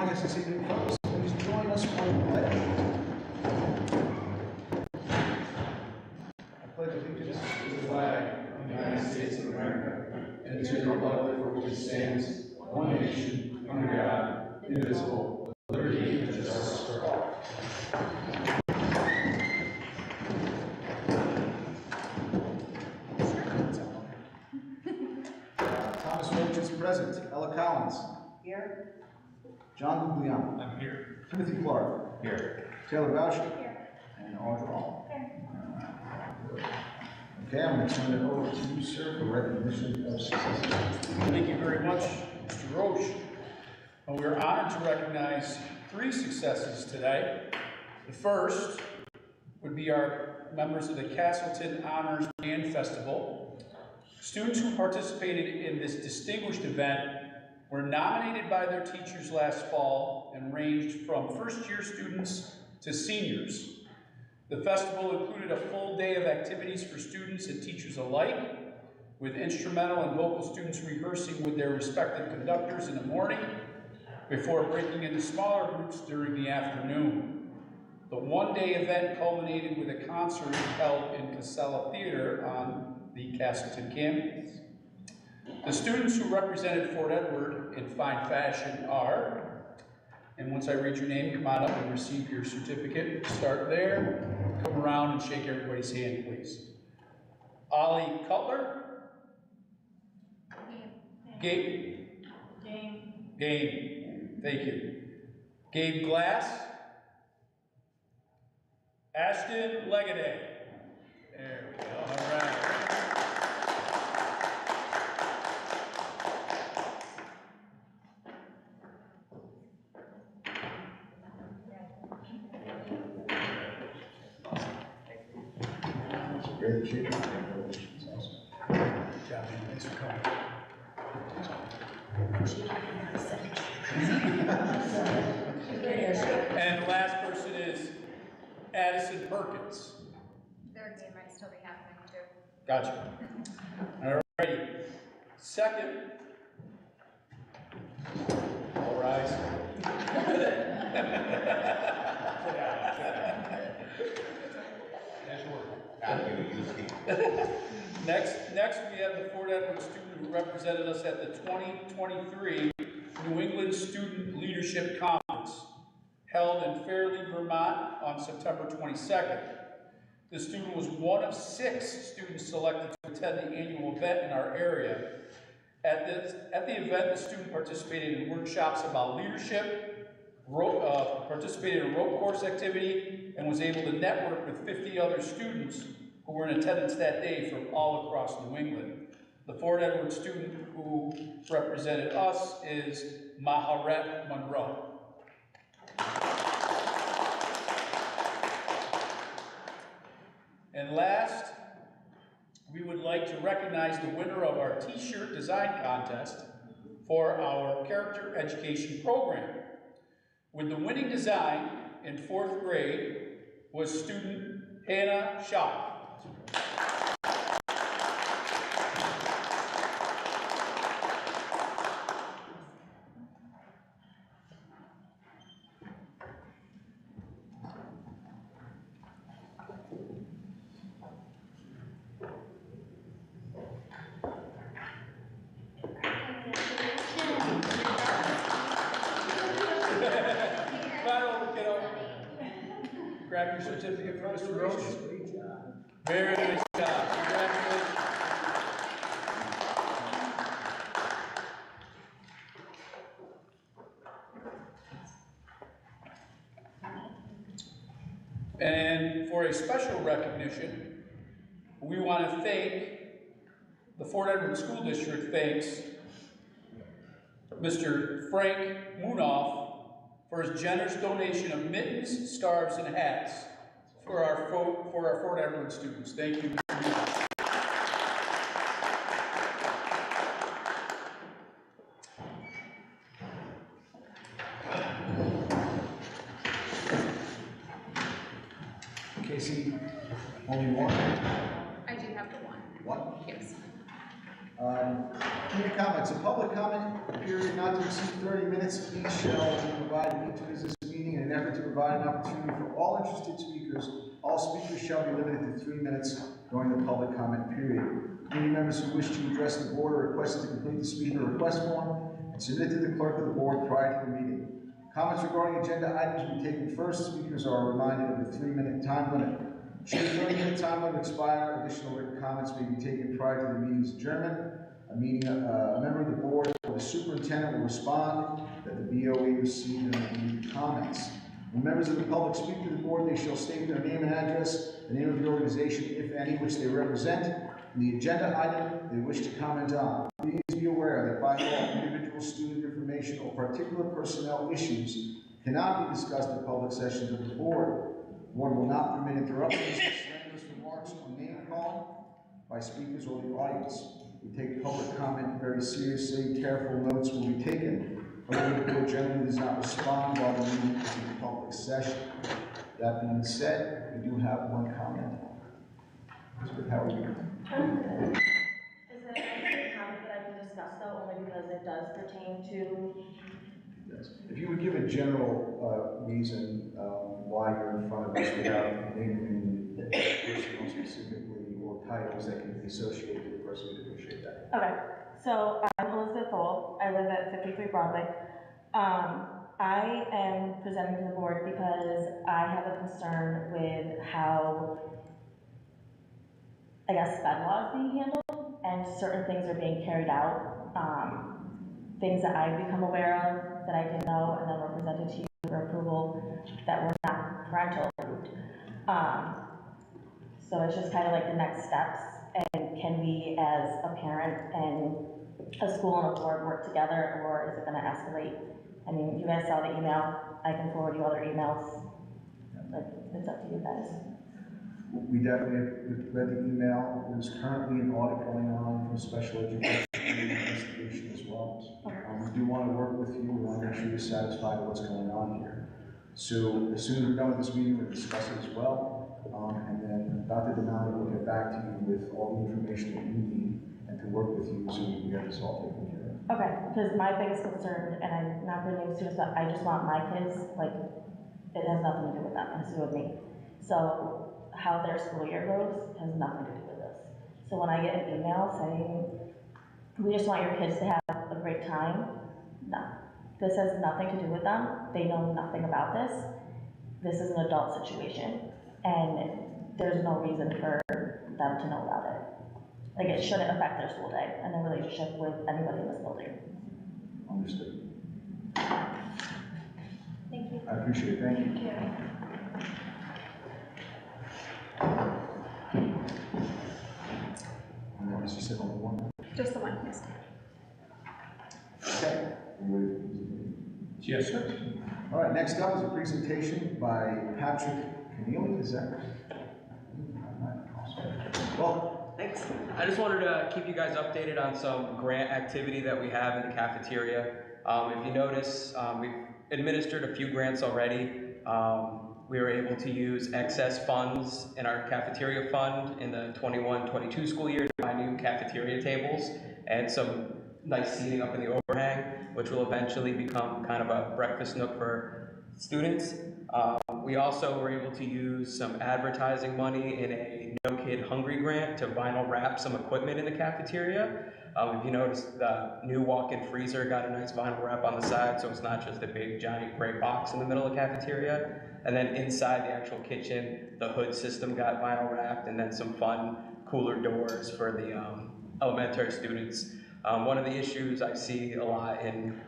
joining us this evening, folks. Please join us for the pledge. I pledge allegiance to the flag of the United States of America and to the republic for which it stands, one nation, under God, indivisible, with liberty and justice for all. Thomas Roach is present. Ella Collins. Here. John Guglielmo. I'm here. Timothy Clark. Here. Taylor Bausch. Here. And Audra Hall. Okay, I'm going to turn it over to you, sir, for recognition of successes. Thank you very much, Mr. Roche. We are honored to recognize 3 successes today. The first would be our members of the Castleton Honors Band Festival. Students who participated in this distinguished event were nominated by their teachers last fall and ranged from first-year students to seniors. The festival included a full day of activities for students and teachers alike, with instrumental and vocal students rehearsing with their respective conductors in the morning before breaking into smaller groups during the afternoon. The one-day event culminated with a concert held in Casella Theater on the Castleton campus. The students who represented Fort Edward in fine fashion are, and once I read your name, come on up and receive your certificate. Start there, come around and shake everybody's hand, please. Ollie Cutler. Gabe. Thank you. Gabe Glass. Ashton Legaday. There we go, all right. Great achievement. Good job, man. Thanks for coming. And the last person is Addison Perkins. Their game might still be happening too. Gotcha. All righty. Second. All rise. Next we have the Fort Edward student who represented us at the 2023 New England Student Leadership Conference, held in Fairleigh, Vermont on September 22nd. The student was one of 6 students selected to attend the annual event in our area. At the event, the student participated in workshops about leadership, participated in a rope course activity, and was able to network with 50 other students who were in attendance that day from all across New England. The Fort Edward student who represented us is Maharet Monroe. And last, we would like to recognize the winner of our t-shirt design contest for our character education program. With the winning design in 4th grade was student Hannah Shaw. Grab your certificate for Mr. Roach. Very nice job. Congratulations. And for a special recognition, we want to thank the Fort Edward School District thanks Mr. Frank Munoff for his generous donation of mittens, scarves, and hats for our Fort Edward students. Thank you, Mr. Munoff. Casey, only one? I do have the one. One? Yes. Community comments. A public comment period not to exceed 30 minutes each shall be provided each business meeting in an effort to provide an opportunity for all interested speakers. All speakers shall be limited to 3 minutes during the public comment period. Community members who wish to address the board are requested to complete the speaker request form and submit it to the clerk of the board prior to the meeting. Comments regarding agenda items will be taken first. Speakers are reminded of the 3-minute time limit. Should the 30-minute time limit expire, additional written comments may be taken prior to the meeting's adjournment. A member of the board or the superintendent will respond that the BOE received and reviewed comments. When members of the public speak to the board, they shall state their name and address, the name of the organization, if any, which they represent, and the agenda item they wish to comment on. Please be aware that by law, individual student information or particular personnel issues cannot be discussed in public sessions of the board. The board will not permit interruptions, slanderous remarks, or name calling by speakers or the audience. We take public comment very seriously. Careful notes will be taken. However, the board generally does not respond while the meeting is in public session. That being said, we do have one comment. Elizabeth, how are you? Is it a comment that I can discuss though, only because it does pertain to? Yes. If you would give a general reason why you're in front of us without naming the person specifically or titles that can be associated with the person, we'd appreciate that. Okay, so I'm Elizabeth Thole. I live at 53 Broadway. I am presenting to the board because I have a concern with how, I guess, sped law is being handled and certain things are being carried out. Things that I've become aware of that I didn't know and then were presented to you for approval that were not parental approved. So it's just kind of like the next steps, and can we as a parent and a school and a board work together, or is it going to escalate? I mean, you guys saw the email. I can forward you other emails. But it's up to you guys. We definitely read the email. There's currently an audit going on for special education investigation as well. We do want to work with you. We want to make sure you're satisfied with what's going on here. So as soon as we're done with this meeting, we'll discuss it as well. And then Dr. Donati will get back to you with all the information that you need and to work with you so we can get this all taken care of. Okay, because my biggest concern, and I'm not going to name students, but I just want my kids, like, it has nothing to do with them, it has to do with me. So how their school year goes has nothing to do with this. So when I get an email saying, we just want your kids to have a great time, no. This has nothing to do with them. They know nothing about this. This is an adult situation, and there's no reason for them to know about it. Like, it shouldn't affect their school day and their relationship with anybody in this building. Understood. Thank you. I appreciate it. Thank you. Thank you. And then, as you said, only one. Just the one, yes. Okay. Yes, sir. All right, next up is a presentation by Patrick Keneally. Is that? Well, Thanks. I just wanted to keep you guys updated on some grant activity that we have in the cafeteria. If you notice, we've administered a few grants already. We were able to use excess funds in our cafeteria fund in the 21-22 school year to buy new cafeteria tables and some nice seating up in the overhang, which will eventually become kind of a breakfast nook for students. We also were able to use some advertising money in a No Kid Hungry grant to vinyl wrap some equipment in the cafeteria. If you notice, the new walk-in freezer got a nice vinyl wrap on the side, so it's not just a big giant gray box in the middle of the cafeteria. And then inside the actual kitchen, the hood system got vinyl wrapped, and then some fun cooler doors for the elementary students. One of the issues I see a lot in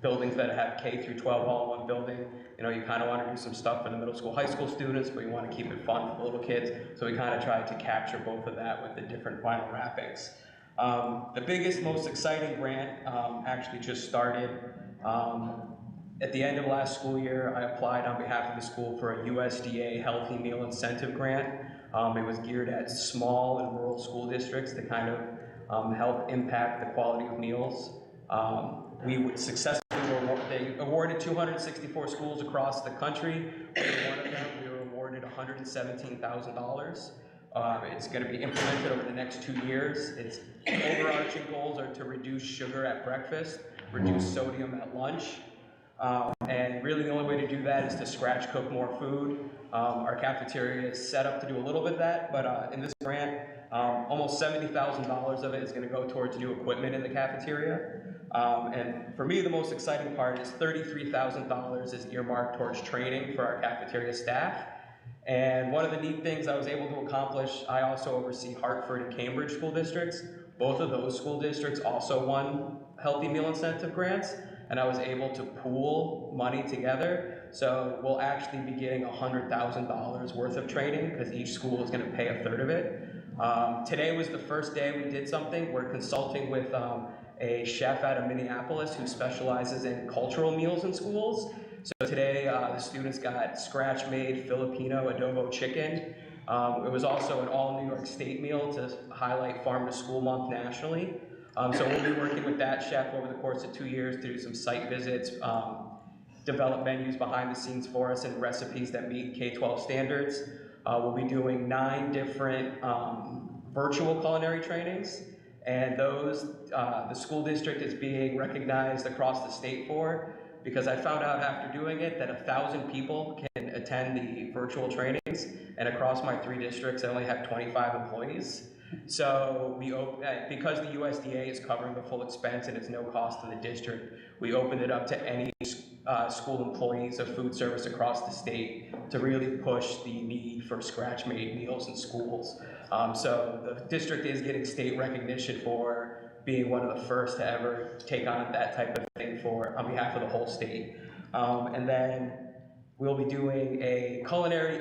buildings that have K through 12 all in one building, you know, you kind of want to do some stuff for the middle school, high school students, but you want to keep it fun for the little kids. So we kind of tried to capture both of that with the different vinyl wrappings. The biggest, most exciting grant actually just started. At the end of last school year, I applied on behalf of the school for a USDA Healthy Meal Incentive Grant. It was geared at small and rural school districts to kind of help impact the quality of meals. We successfully they awarded 264 schools across the country. We were one of them. We were awarded $117,000. It's going to be implemented over the next 2 years. Its overarching goals are to reduce sugar at breakfast, reduce sodium at lunch, and really the only way to do that is to scratch cook more food. Our cafeteria is set up to do a little bit of that, but in this grant, almost $70,000 of it is going to go towards new equipment in the cafeteria. And for me, the most exciting part is $33,000 is earmarked towards training for our cafeteria staff. And one of the neat things I was able to accomplish, I also oversee Hartford and Cambridge school districts. Both of those school districts also won Healthy Meal Incentive grants, and I was able to pool money together. So we'll actually be getting $100,000 worth of training because each school is going to pay a third of it. Today was the first day we did something. We're consulting with a chef out of Minneapolis who specializes in cultural meals in schools. So today the students got scratch-made Filipino adobo chicken. It was also an all New York State meal to highlight Farm to School Month nationally. So we'll be working with that chef over the course of 2 years to do some site visits, develop menus behind the scenes for us and recipes that meet K-12 standards. We'll be doing 9 different virtual culinary trainings, and those the school district is being recognized across the state for, because I found out after doing it that 1,000 people can attend the virtual trainings, and across my 3 districts I only have 25 employees. So because the USDA is covering the full expense and it's no cost to the district, we opened it up to any school employees of food service across the state to really push the need for scratch-made meals in schools. So the district is getting state recognition for being one of the first to ever take on that type of thing on behalf of the whole state. And then we'll be doing a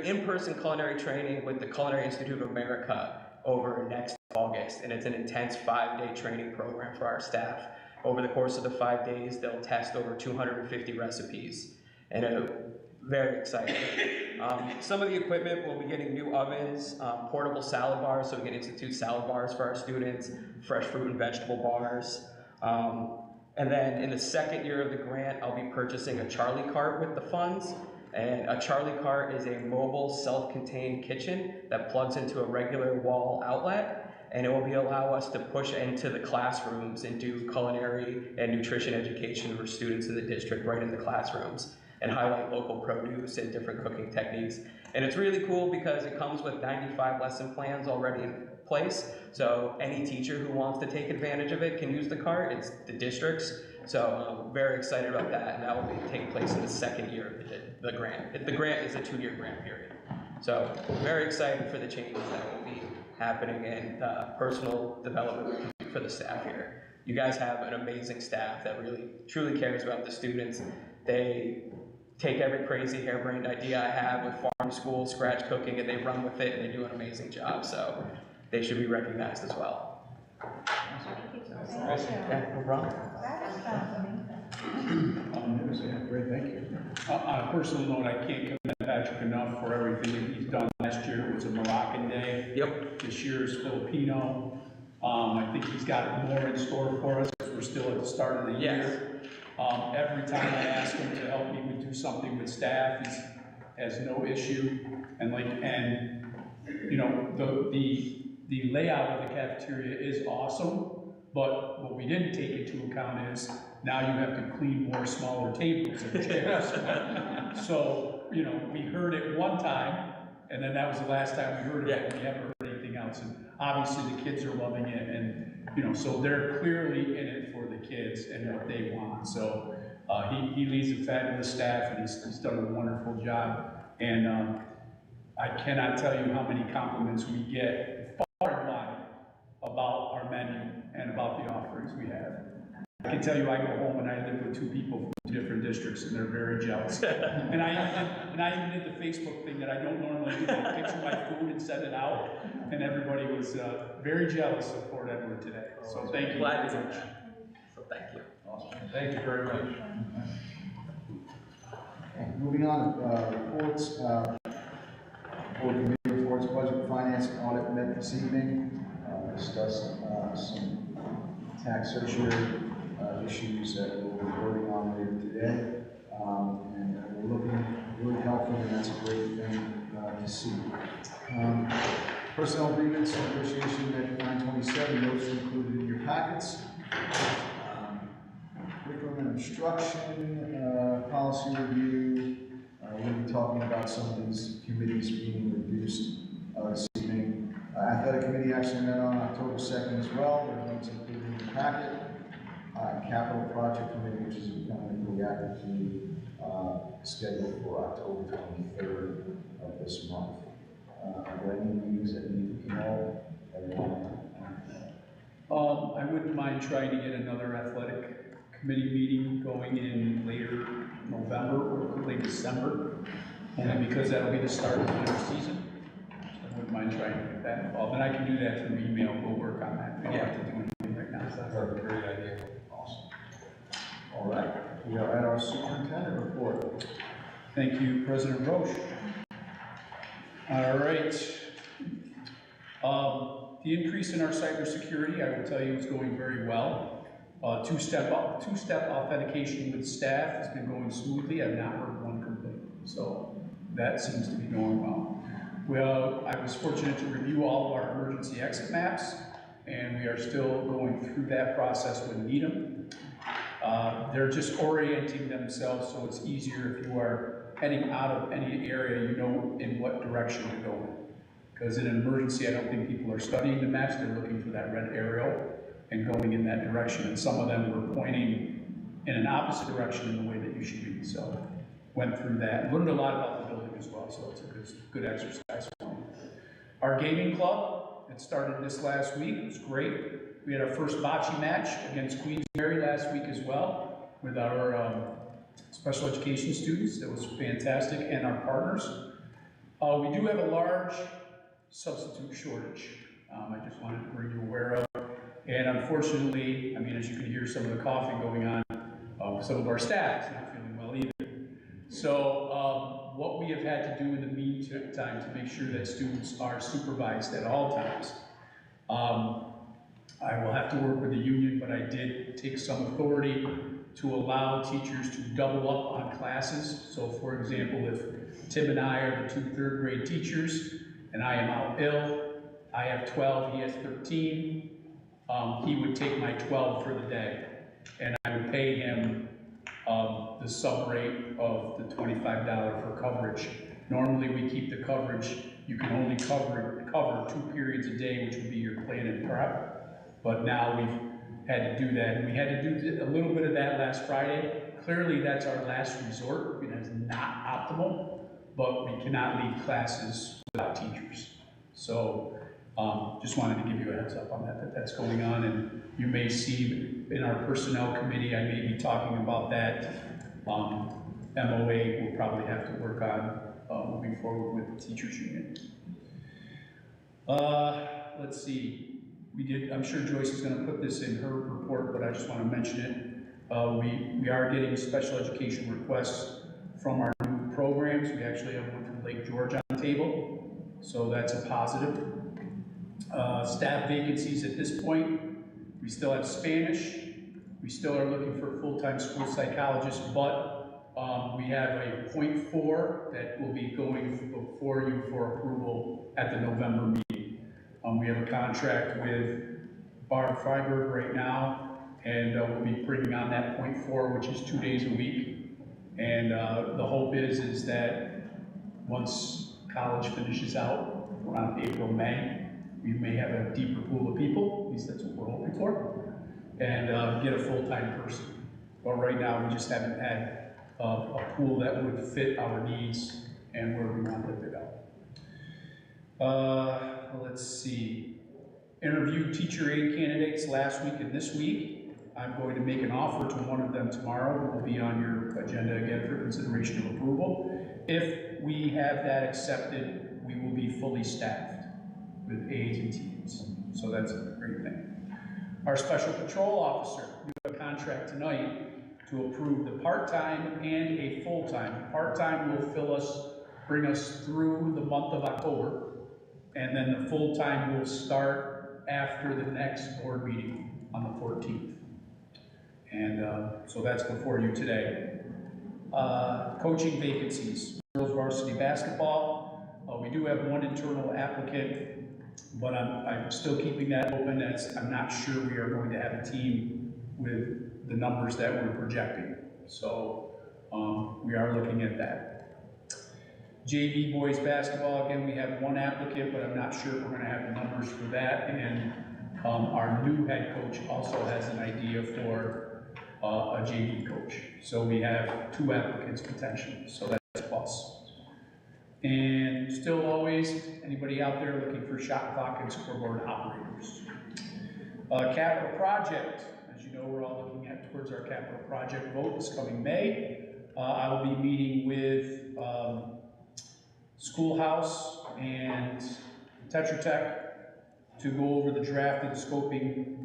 in-person culinary training with the Culinary Institute of America over next August, and it's an intense 5-day training program for our staff. Over the course of the 5 days, they'll test over 250 recipes, and very exciting. Some of the equipment, we'll be getting new ovens, portable salad bars, so we can institute salad bars for our students, fresh fruit and vegetable bars. And then in the second year of the grant, I'll be purchasing a Charlie cart with the funds. And a Charlie cart is a mobile self-contained kitchen that plugs into a regular wall outlet, and it will allow us to push into the classrooms and do culinary and nutrition education for students in the district right in the classrooms and highlight local produce and different cooking techniques. And it's really cool because it comes with 95 lesson plans already in place, so any teacher who wants to take advantage of it can use the cart. It's the district's. So I'm very excited about that, and that will take place in the second year of the grant. The grant is a 2-year grant period. So very excited for the changes that will be happening and personal development for the staff here. You guys have an amazing staff that really, truly cares about the students. They take every crazy harebrained idea I have with farm to school, scratch cooking, and they run with it, and they do an amazing job. So they should be recognized as well. Yeah, no problem. Great, thank you. On a personal note, I can't commend Patrick enough for everything that he's done. Last year it was a Moroccan day. Yep. This year is Filipino. I think he's got more in store for us because we're still at the start of the year. Every time I ask him to help me do something with staff, he has no issue. And you know, the layout of the cafeteria is awesome. But what we didn't take into account is now you have to clean more smaller tables and chairs. So, you know, we heard it one time, and then that was the last time we heard of it. We haven't heard anything else. And obviously the kids are loving it, and, you know, so they're clearly in it for the kids and what they want. So he leads a fabulous staff, and he's done a wonderful job. And I cannot tell you how many compliments we get far and wide about our menu and about the offerings we have. I can tell you I go home and I live with 2 people from different districts, and they're very jealous. and I even did the Facebook thing that I don't normally do. I picture my food and send it out, and everybody was very jealous of Fort Edward today. So thank you. Glad to hear that. So thank you. Awesome. Thank you very much. Okay, moving on, reports, board committee reports, budget, finance, and audit met this evening, discussed some tax surcharge issues that we'll be voting on later today, and we're looking really helpful, and that's a great thing to see. Personnel agreements and negotiation at 927, those are included in your packets. Curriculum and instruction, policy review, we'll be talking about some of these committees being reduced this evening. Athletic committee actually met on October 2nd as well, there are notes included in the packet. Capital project committee, which is economically active committee, scheduled for October 23rd of this month. Are there any meetings that need to be held? I wouldn't mind trying to get another athletic committee meeting going in later November or early December, only because that'll be the start of the winter season. So I wouldn't mind trying to get that involved, and I can do that through email. We'll work on that. We don't have to do anything right now. Sounds like a great idea. Awesome. All right, we are at our superintendent report. Thank you, President Roche. All right. The increase in our cybersecurity, I will tell you, is going very well. Two-step authentication with staff has been going smoothly. I've not heard one complaint, so that seems to be going well. Well, I was fortunate to review all of our emergency exit maps, and we are still going through that process when we need them. They're just orienting themselves so it's easier if you are heading out of any area, you know in what direction to go in. Because in an emergency, I don't think people are studying the maps, they're looking for that red arrow and going in that direction. And some of them were pointing in an opposite direction in the way that you should be. So went through that, learned a lot about the building as well, so it's a good exercise. Our gaming club, it started this last week, it was great. We had our first bocce match against Queensberry last week as well with our special education students. That was fantastic, and our partners. We do have a large substitute shortage. I just wanted to bring you aware of. And unfortunately, I mean, as you can hear some of the coughing going on, some of our staff is not feeling well either. So what we have had to do in the meantime to make sure that students are supervised at all times, I will have to work with the union, but I did take some authority to allow teachers to double up on classes. So for example, if Tim and I are the two third grade teachers and I am out ill, I have 12, he has 13, he would take my 12 for the day. And I would pay him the sub rate of the $25 for coverage. Normally we keep the coverage, you can only cover 2 periods a day, which would be your plan and prep. But now we've had to do that, and we had to do a little bit of that last Friday. Clearly that's our last resort. It is not optimal, but we cannot leave classes without teachers. So just wanted to give you a heads up on that that's going on, and you may see in our personnel committee, I may be talking about that. MOA will probably have to work on moving forward with the teachers union. Let's see. I'm sure Joyce is going to put this in her report, but I just want to mention it. We are getting special education requests from our new programs. We actually have one from Lake George on the table, so that's a positive. Staff vacancies at this point, we still have Spanish. We still are looking for a full-time school psychologist, but we have a .4 that will be going before you for approval at the November meeting. We have a contract with Barb Freiberg right now, and we'll be bringing on that .4, which is 2 days a week. And the hope is that once college finishes out around April, May, we may have a deeper pool of people, at least that's what we're hoping for, and get a full-time person. But right now, we just haven't had a pool that would fit our needs and where we want it to go. Let's see. Interviewed teacher aide candidates last week and this week. I'm going to make an offer to one of them tomorrow. It will be on your agenda again for consideration of approval. If we have that accepted, we will be fully staffed with aides and teams. So that's a great thing. Our special patrol officer, we have a contract tonight to approve the part-time and a full-time. Part-time will bring us through the month of October, and then the full-time will start after the next board meeting on the 14th. And so that's before you today. Coaching vacancies, girls varsity basketball. We do have one internal applicant But I'm still keeping that open, as I'm not sure we are going to have a team with the numbers that we're projecting. So, we are looking at that. JV boys basketball, again, we have one applicant, but I'm not sure if we're gonna have the numbers for that. And, our new head coach also has an idea for, a JV coach. So we have 2 applicants potentially, so that's a plus. And still always, anybody out there looking for shot clock and scoreboard operators. Capital project, as you know, we're all looking at towards our capital project vote this coming May. I will be meeting with Schoolhouse and Tetra Tech to go over the draft of the scoping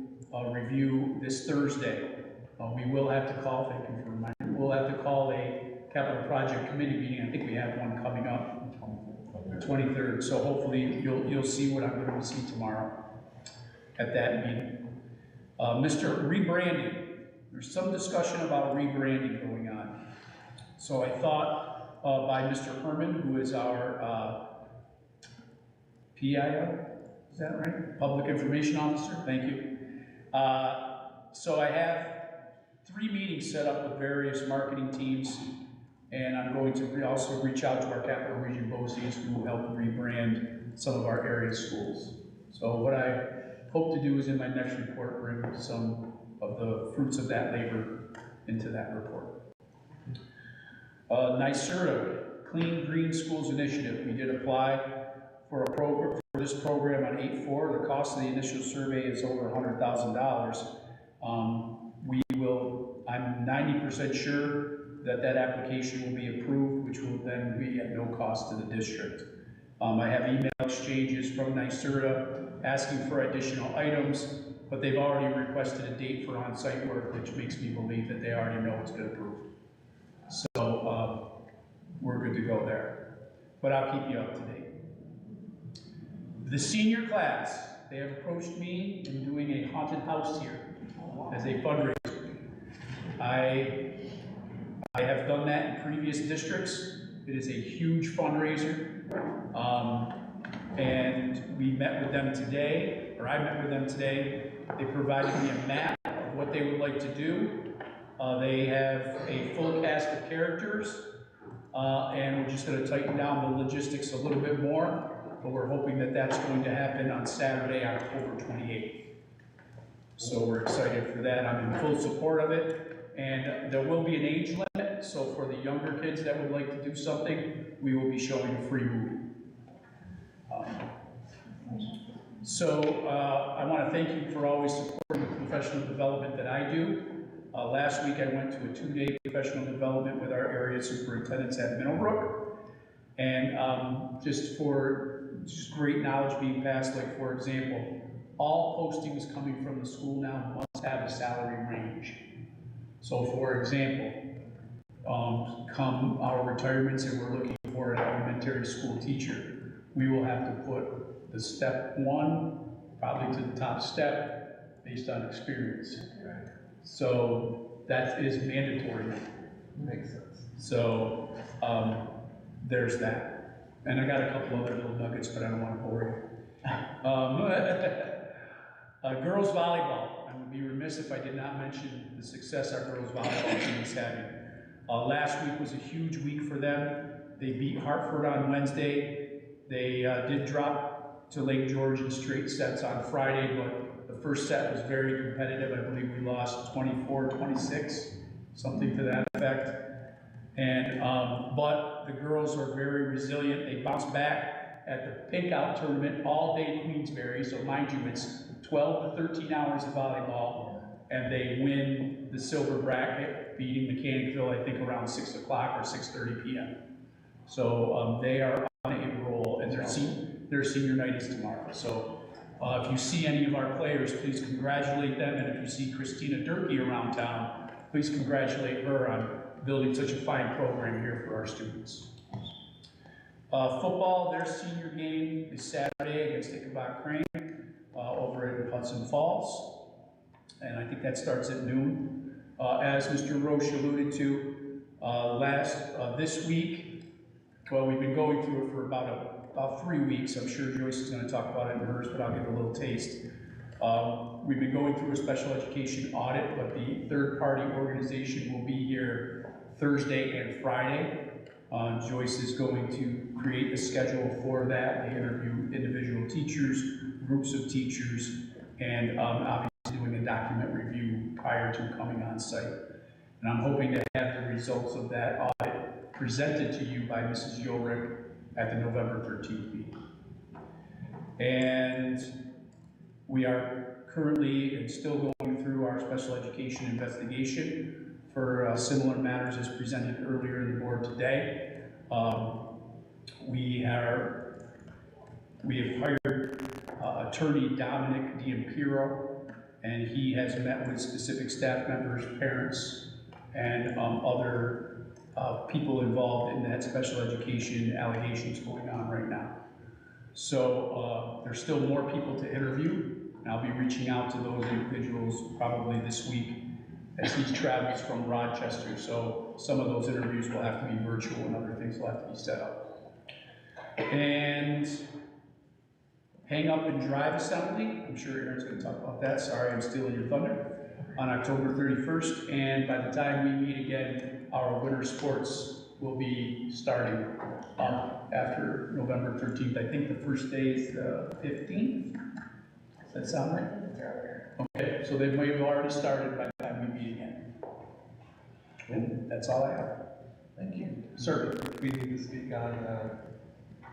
review this Thursday. We will have to call, thank you for reminding me, we'll have to call a capital project committee meeting. I think we have one coming up. 23rd, so hopefully you'll see what I'm going to see tomorrow at that meeting. Mr. Rebranding, there's some discussion about rebranding going on. So I thought by Mr. Herman, who is our PIO, is that right? Public Information Officer, thank you. So I have 3 meetings set up with various marketing teams. And I'm going to also reach out to our Capital Region BOCES who will help rebrand some of our area schools. So what I hope to do is in my next report bring some of the fruits of that labor into that report. NYSERDA, Clean Green Schools Initiative. We did apply for a program, for this program on 8-4. The cost of the initial survey is over $100,000. I'm 90% sure that application will be approved, which will then be at no cost to the district. I have email exchanges from NYSERDA asking for additional items, but they've already requested a date for on-site work, which makes me believe that they already know it's been approved. So we're good to go there, but I'll keep you up to date. The senior class, they have approached me in doing a haunted house here as a fundraiser. I have done that in previous districts. It is a huge fundraiser. And we met with them today, or I met with them today. They provided me a map of what they would like to do. They have a full cast of characters, and we're just going to tighten down the logistics a little bit more, but we're hoping that that's going to happen on Saturday, October 28th. So we're excited for that. I'm in full support of it. And there will be an age limit, so for the younger kids that would like to do something, we will be showing a free movie. I want to thank you for always supporting the professional development that I do. Last week I went to a 2-day professional development with our area superintendents at Middlebrook. And just great knowledge being passed, like for example, all postings coming from the school now must have a salary range. So for example, come our retirements and we're looking for an elementary school teacher, we will have to put the step 1 probably to the top step based on experience. So that is mandatory now. Makes sense. So there's that. And I got a couple other little nuggets, but I don't want to bore you. Girls volleyball. I would be remiss if I did not mention the success our girls volleyball team is having. Last week was a huge week for them. They beat Hartford on Wednesday. They did drop to Lake George in straight sets on Friday, but the first set was very competitive. I believe we lost 24-26, something to that effect. And but the girls are very resilient. They bounced back at the Pink Out tournament all day Queensbury. So mind you, it's 12 to 13 hours of volleyball, and they win the silver bracket, beating Mechanicville, I think around 6 o'clock or 6:30 p.m. So they are on a roll, and their senior night is tomorrow. So if you see any of our players, please congratulate them, and if you see Christina Durkee around town, please congratulate her on building such a fine program here for our students. Football, their senior game is Saturday against Ichabod Crane over in Hudson Falls, and I think that starts at noon. As Mr. Roche alluded to, this week, well, we've been going through it for about about 3 weeks. I'm sure Joyce is gonna talk about it in hers, but I'll give a little taste. We've been going through a special education audit, but the third-party organization will be here Thursday and Friday. Joyce is going to create a schedule for that. They interview individual teachers, groups of teachers, and obviously doing a document review prior to coming on site. And I'm hoping to have the results of that audit presented to you by Mrs. Ulrich at the November 13th meeting. And we are currently and still going through our special education investigation for similar matters as presented earlier in the board today. We have hired attorney Dominic D'Ampiro, and he has met with specific staff members, parents, and other people involved in that special education allegations going on right now. So there's still more people to interview, and I'll be reaching out to those individuals probably this week as he travels from Rochester. So some of those interviews will have to be virtual and other things will have to be set up. And hang up and drive assembly, I'm sure Aaron's going to talk about that. Sorry, I'm stealing your thunder. On October 31st, and by the time we meet again, our winter sports will be starting after November 13th. I think the first day is the 15th. Does that sound right? Okay, so they may have already started by the time we meet again. And that's all I have. Thank you. Sir? We need to speak on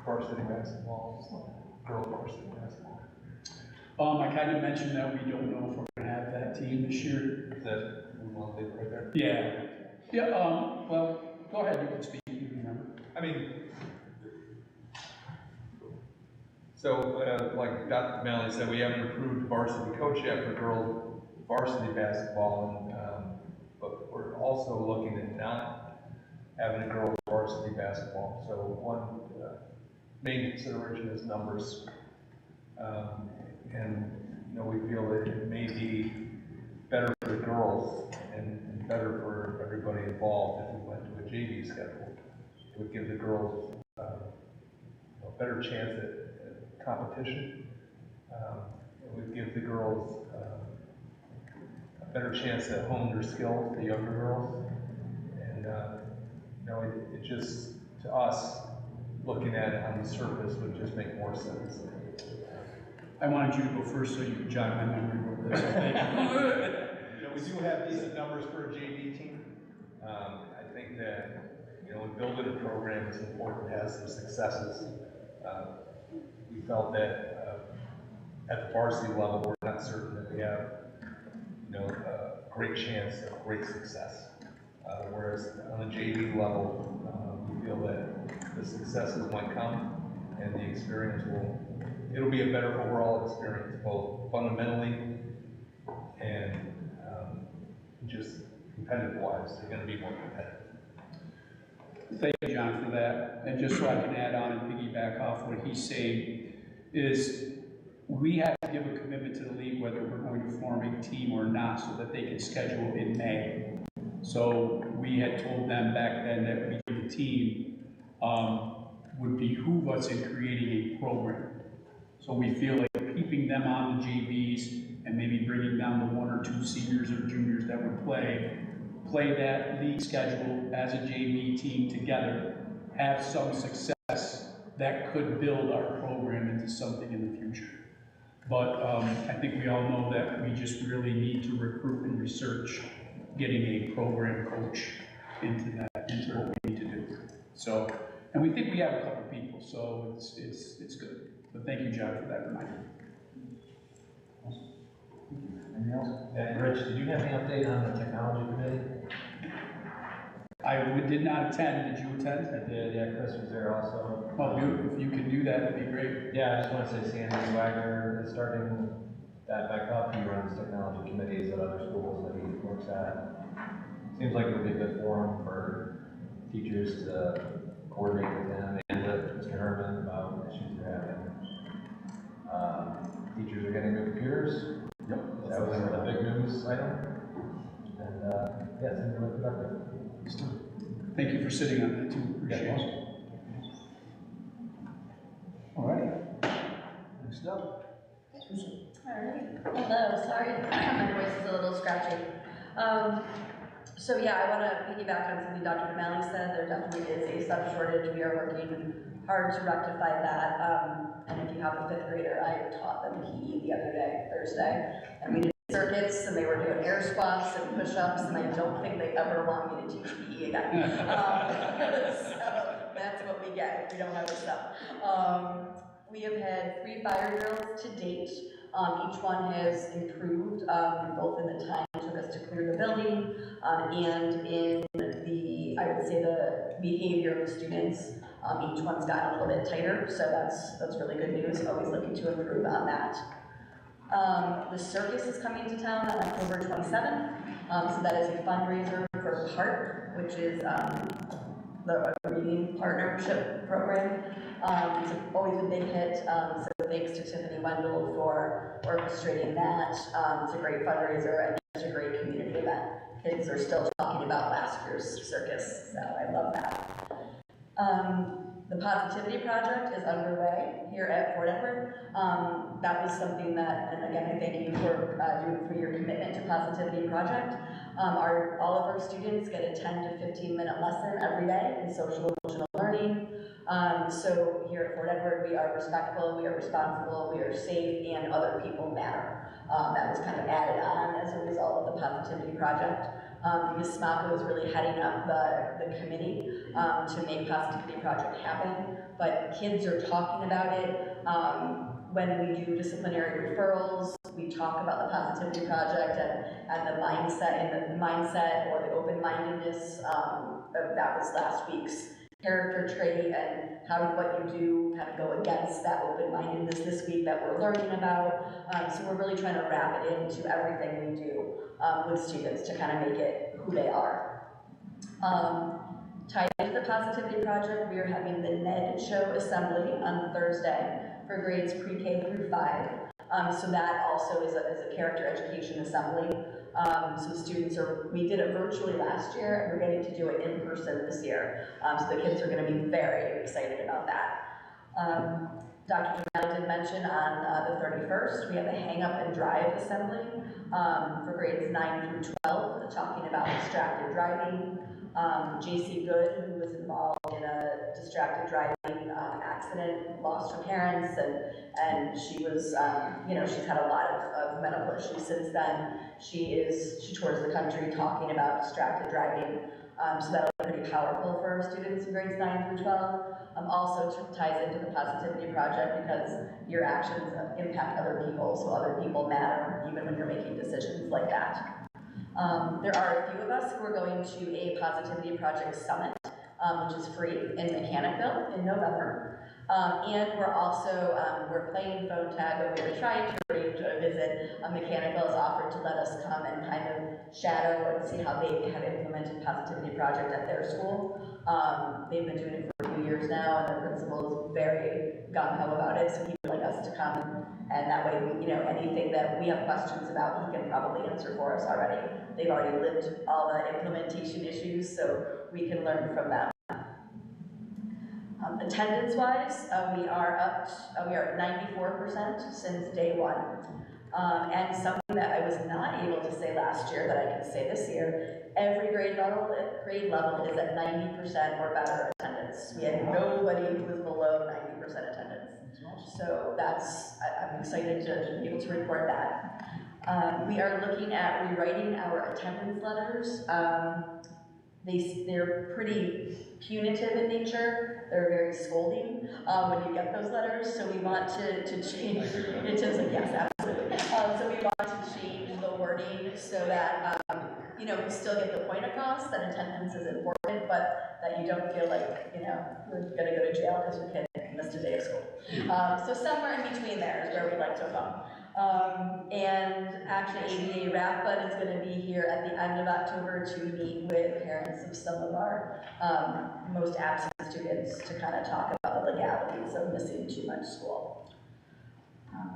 varsity basketball, girls varsity basketball. I kind of mentioned that we don't know if we're going to have that team this year. Is that, we want to leave it right there? Yeah. Yeah, well, go ahead, you can speak, you can remember. I mean, so like Dr. Malley said, we haven't approved varsity coach yet for girls varsity basketball, and, but we're also looking at not having a girls varsity basketball. So one main consideration is numbers, and you know, we feel that it may be better for the girls and better for everybody involved if we went to a JV schedule. It would give the girls a better chance at competition. It would give the girls a better chance to hone their skills, the younger girls. And you know, it just, to us, looking at it on the surface would just make more sense. I wanted you to go first so you could jog my memory real quick. So thank you. You know, we do have decent numbers for a JV team. I think that, you know, in building a program, it's important to have some successes. We felt that at the varsity level, we're not certain that we have, you know, a great chance of great success. Whereas on the JV level, we feel that the successes might come and the experience it'll be a better overall experience, both fundamentally and just competitive-wise. They're going to be more competitive. Thank you, John, for that. And just so I can add on and piggyback off what he's saying, is we have to give a commitment to the league whether we're going to form a team or not so that they can schedule in May. So we had told them back then that we, the team, would behoove us in creating a program. So we feel like keeping them on the JVs and maybe bringing down the 1 or 2 seniors or juniors that would play that league schedule as a JV team together, have some success that could build our program into something in the future. But I think we all know that we just really need to recruit and research getting a program coach into what we need to do. So, and we think we have a couple people, so it's good. But thank you, John, for that reminder. Anything else? And Rich, did you have any update on the technology committee? I did not attend. Did you attend? I did, yeah, Chris was there also. Oh, beautiful. If you can do that, that'd be great. Yeah, I just want to say Sandy Wagner is starting that back up. He runs technology committees at other schools that he works at. Seems like it would be a good forum for teachers to coordinate with him and with Mr. Herman about issues they're having. Teachers are getting new computers. Yep. That was a big news item. And yeah, it seems really productive. Thank you for sitting on that too. Appreciate it. Next up, Susan. Alright, hello, sorry, my voice is a little scratchy. So yeah, I want to piggyback on something Dr. O'Malley said. There definitely is a sub shortage. We are working hard to rectify that. And if you have a fifth grader, I taught them PE the other day, Thursday, and we did circuits, and they were doing air squats and push-ups, and I don't think they ever want me to teach PE again. So that's what we get if we don't have the stuff. We have had 3 fire drills to date. Each one has improved, both in the time it took us to clear the building, and in the, I would say, the behavior of the students. Each one's gotten a little bit tighter, so that's really good news. Always looking to improve on that. The circus is coming to town on October 27th, so that is a fundraiser for PART, which is the reading partnership program. It's always a big hit, so thanks to Tiffany Wendell for orchestrating that. It's a great fundraiser and it's a great community event. Kids are still talking about last year's circus, so I love that. The Positivity Project is underway here at Fort Edward. That was something that, and again, I thank you for your commitment to Positivity Project. All of our students get a 10 to 15-minute lesson every day in social emotional learning. So here at Fort Edward, we are respectful, we are responsible, we are safe, and other people matter. That was kind of added on as a result of the Positivity Project. Ms. Smaka was really heading up the committee to make Positivity Project happen, but kids are talking about it. When we do disciplinary referrals, we talk about the Positivity Project and the mindset or the open-mindedness. That was last week's character trait, and what you do kind of go against that open-mindedness this week that we're learning about. So we're really trying to wrap it into everything we do with students to kind of make it who they are. Tied into the Positivity Project, we are having the NED Show Assembly on Thursday for grades pre-K through 5. So that also is a character education assembly. So students we did it virtually last year, and we're getting to do it in person this year. So the kids are going to be very excited about that. Dr. Jamali did mention on the 31st, we have a Hang Up and Drive assembly for grades 9 through 12, talking about distracted driving. JC Good, who was involved in a distracted driving accident, lost her parents, and she was, she's had a lot of medical issues since then. She tours the country talking about distracted driving. So that'll be pretty powerful for our students in grades 9 through 12. Also ties into the Positivity Project because your actions impact other people, so other people matter even when you're making decisions like that. There are a few of us who are going to a Positivity Project Summit, which is free in Mechanicville in November. And we're also, we're playing phone tag, but we were trying to arrange a visit. Mechanicville has offered to let us come and kind of shadow and see how they have implemented Positivity Project at their school. They've been doing it for a few years now, and their principal is very gung-ho about it, so he would like us to come, and that way, anything that we have questions about, he can probably answer for us already. They've already lived all the implementation issues, so we can learn from them. Attendance-wise, we are at 94% since day one. And something that I was not able to say last year that I can say this year, every grade level is at 90% or better attendance. We had nobody who was below 90% attendance. So I'm excited to be able to report that. We are looking at rewriting our attendance letters. They're pretty punitive in nature. They're very scolding when you get those letters. So we want to change. It is like, yes, absolutely. So we want to change the wording so that we still get the point across that attendance is important, but that you don't feel like you're going to go to jail because your kid missed a day of school. So somewhere in between there is where we'd like to go. And actually ABA RAFBUD is going to be here at the end of October to meet with parents of some of our most absent students to kind of talk about the legalities of missing too much school.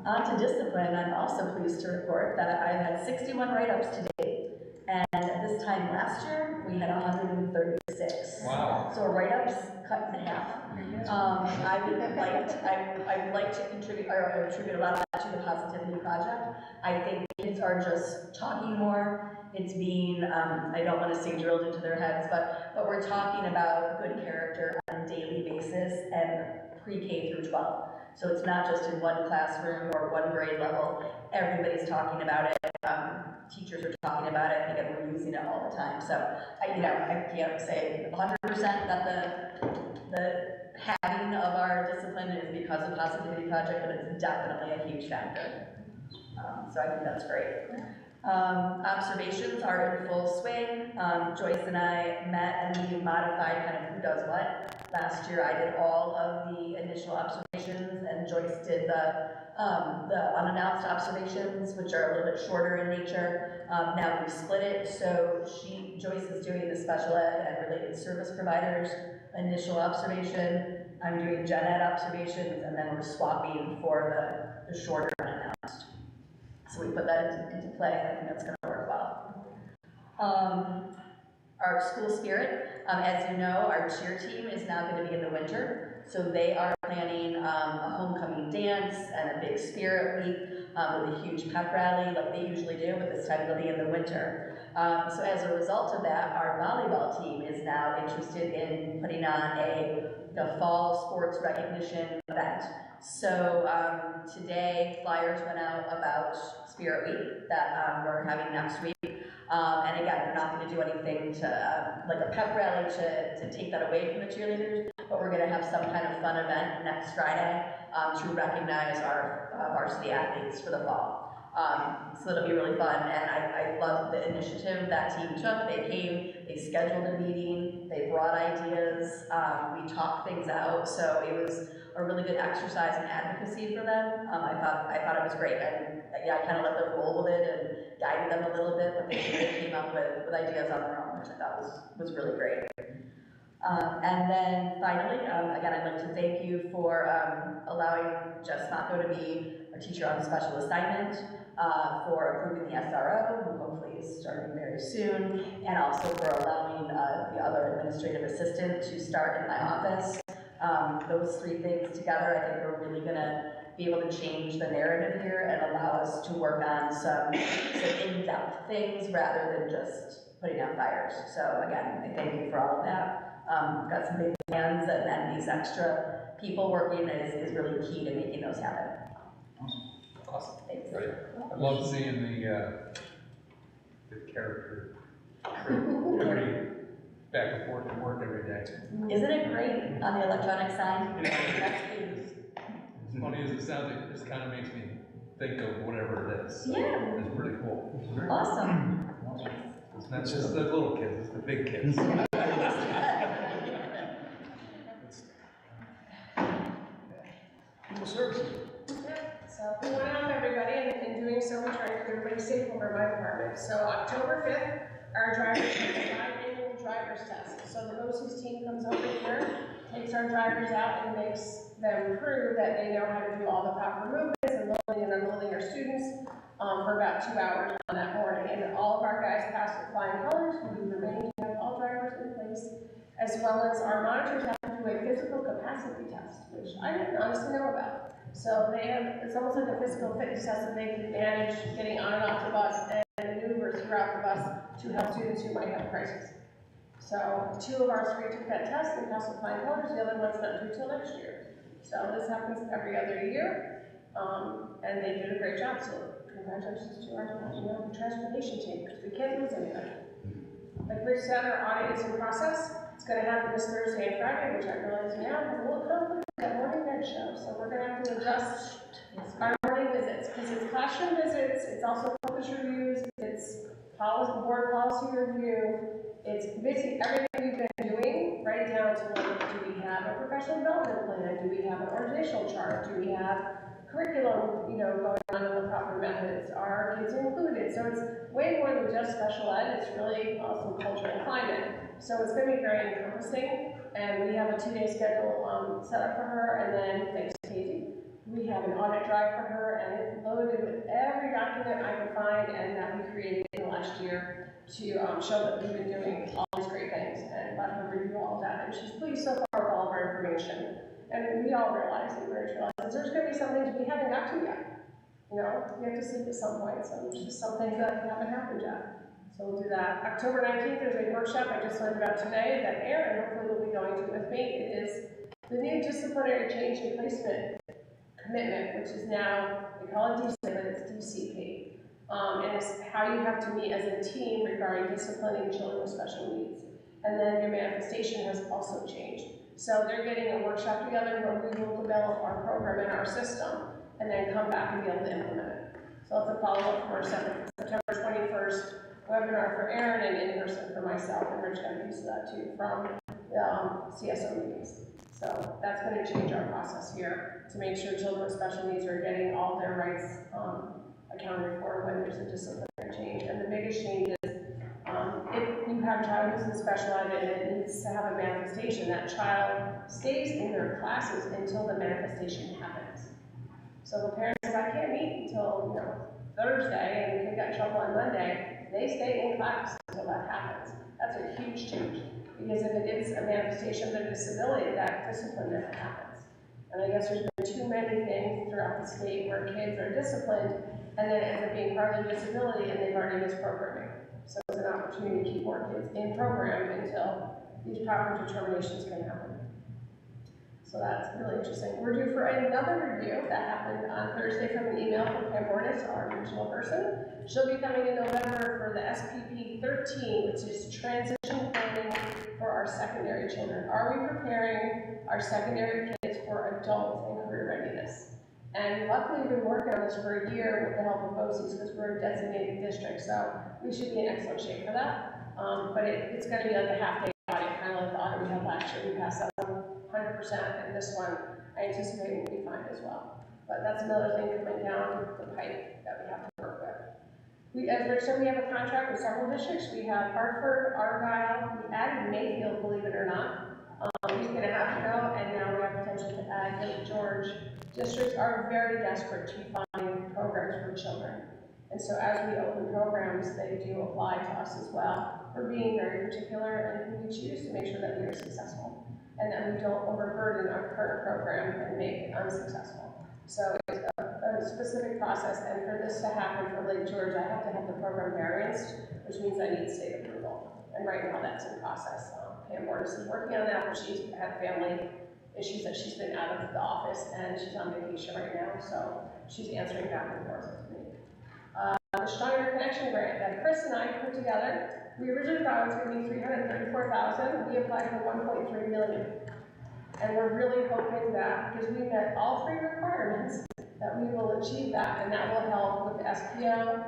On to discipline, I'm also pleased to report that I've had 61 write-ups to date, and at this time last year, we had 136. Wow. So write-ups cut in half. I would like to contribute, or attribute a lot of that to the Positivity Project. I think kids are just talking more. It's being, I don't want to say drilled into their heads, but we're talking about good character on a daily basis and pre-K through 12. So it's not just in one classroom or one grade level. Everybody's talking about it. Teachers are talking about it, and again, we're using it all the time. So I can't say 100% that the having of our discipline is because of Positivity Project, but it's definitely a huge factor. So I think that's great. Observations are in full swing. Joyce and I met and we modified kind of who does what. Last year I did all of the initial observations and Joyce did the unannounced observations, which are a little bit shorter in nature. Now we've split it, so Joyce is doing the special ed and related service providers initial observation. I'm doing gen ed observations, and then we're swapping for the shorter unannounced. So we put that into play, and I think that's going to work well. Our school spirit, as you know, our cheer team is now going to be in the winter. So they are planning a homecoming dance and a big spirit week with a huge pep rally like they usually do, but this time it'll be in the winter. So as a result of that, our volleyball team is now interested in putting on the fall sports recognition event. So today, flyers went out about Spirit Week that we're having next week. And again, we're not going to do anything to, like a pep rally to take that away from the cheerleaders, but we're going to have some kind of fun event next Friday to recognize our varsity athletes for the fall. So it'll be really fun, and I love the initiative that team took. They came, they scheduled a meeting, they brought ideas, we talked things out, so it was a really good exercise in advocacy for them. I thought it was great, and yeah, I kind of let them roll with it and guided them a little bit, but they came up with ideas on their own, which I thought was really great. And then finally, again, I'd like to thank you for allowing Jess Smatko to be our teacher on special assignment, for approving the SRO, who hopefully is starting very soon, and also for allowing the other administrative assistant to start in my office. Those three things together, I think, are really going to be able to change the narrative here and allow us to work on some in-depth things rather than just putting out fires. So again, I thank you for all of that. Got some big plans, and then these extra people working is really key to making those happen. Awesome. Thanks. Great. I love seeing the character every back and forth to work every day. Isn't it great on the electronic sign? As funny as it sounds, it just kind of makes me think of whatever it is. So Yeah. it's pretty cool. Awesome. It's not just the little kids, it's the big kids. People services. So we went out with everybody, and in doing so, we tried to keep everybody safe over my department. So October 5th, our drivers take a annual driver's test. So the BOCES team comes over here, takes our drivers out, and makes them prove that they know how to do all the proper movements and loading and unloading our students for about 2 hours on that morning. And all of our guys pass with flying colors. We remain to have all drivers in place, as well as our monitors have to do a physical capacity test, which I didn't honestly know about. So it's almost like a physical fitness test that they can manage getting on and off the bus and maneuver throughout the bus to help students who might have a crisis. So 2 of our 3 took that test and passed with flying colors, the other one's not due till next year. So this happens every other year, and they did a great job, so congratulations to our transportation team, because we can't lose anybody. Like Rich said, our audit is in process. It's going to happen this Thursday and Friday, which I realize now has a little conflict with that morning med show. So we're going to have to adjust our morning visits, because it's classroom visits, it's also focus reviews, it's board policy review, it's basically everything we've been doing, right down to like, do we have a professional development plan? Do we have an organizational chart? Do we have curriculum, going on in the proper methods? Are kids included? So it's way more than just special ed. It's really also culture and climate. So it's going to be very encompassing, and we have a 2-day schedule set up for her, and then, thanks to Katie, we have an audit drive for her, and it's loaded with every document I can find and that we created in the last year to show that we've been doing all these great things, and let her review all of that. And she's pleased so far with all of our information. and we all realize, and Rich realizes, there's gonna be some things we haven't got to yet. You know, we have to sleep at some point, so there's just some things that haven't happened yet. So we'll do that. October 19th, there's a workshop I just learned about today that Aaron hopefully will be going to with me. It is the new disciplinary change and placement commitment, which is now, we call it DC, but it's DCP. And it's how you have to meet as a team regarding disciplining children with special needs. And then your manifestation has also changed. So they're getting a workshop together where we will develop our program and our system and then come back and be able to implement it. So it's a follow-up for our September 21st webinar for Aaron and in person for myself, and Rich got a piece of that too from CSO meetings. So that's going to change our process here to make sure children with special needs are getting all their rights accounted for when there's a disciplinary change. And the biggest change is if you have a child who's in special ed and it needs to have a manifestation, that child stays in their classes until the manifestation happens. So the parent says, I can't meet until Thursday, and the kid got in trouble on Monday, they stay in class until that happens. That's a huge change, because if it is a manifestation of their disability, that discipline never happens. And I guess there's been too many things throughout the state where kids are disciplined, and then it ends up being part of their disability, and they've already missed programming. So it's an opportunity to keep more kids in program until these proper determinations can happen. So that's really interesting. We're due for another review that happened on Thursday from an email from Pam Bordas, our regional person. She'll be coming in November for the SPP 13, which is transition planning for our secondary children. Are we preparing our secondary kids for adult and career readiness? And luckily, we've been working on this for a year with the help of BOCES because we're a designated district, so we should be in excellent shape for that. But it's going to be like a half-day audit, kind of like the audit we had last year. We passed that 100%, and this one I anticipate will be fine as well. But that's another thing coming down the pipe that we have to work with. As Rich said, we have a contract with several districts. We have Hartford, Argyle, we added Mayfield, believe it or not, a week and a half ago, and now we have potential to add Lake George. Districts are very desperate to find programs for children. And so as we open programs, they do apply to us as well. We're being very particular in who we choose to make sure that we are successful and that we don't overburden our current program and make it unsuccessful. So it's a specific process, and for this to happen for Lake George, I have to have the program varianced, which means I need state approval. And right now that's in process. Pam Bordas is working on that, but she's had family issues that she's been out of the office, and she's on vacation right now, so she's answering back and forth with me. The Stronger Connection grant that Chris and I put together, we originally thought it was going to be $334,000. We applied for $1.3 million. And we're really hoping that, because we met all three requirements, that we will achieve that, and that will help with the SPO,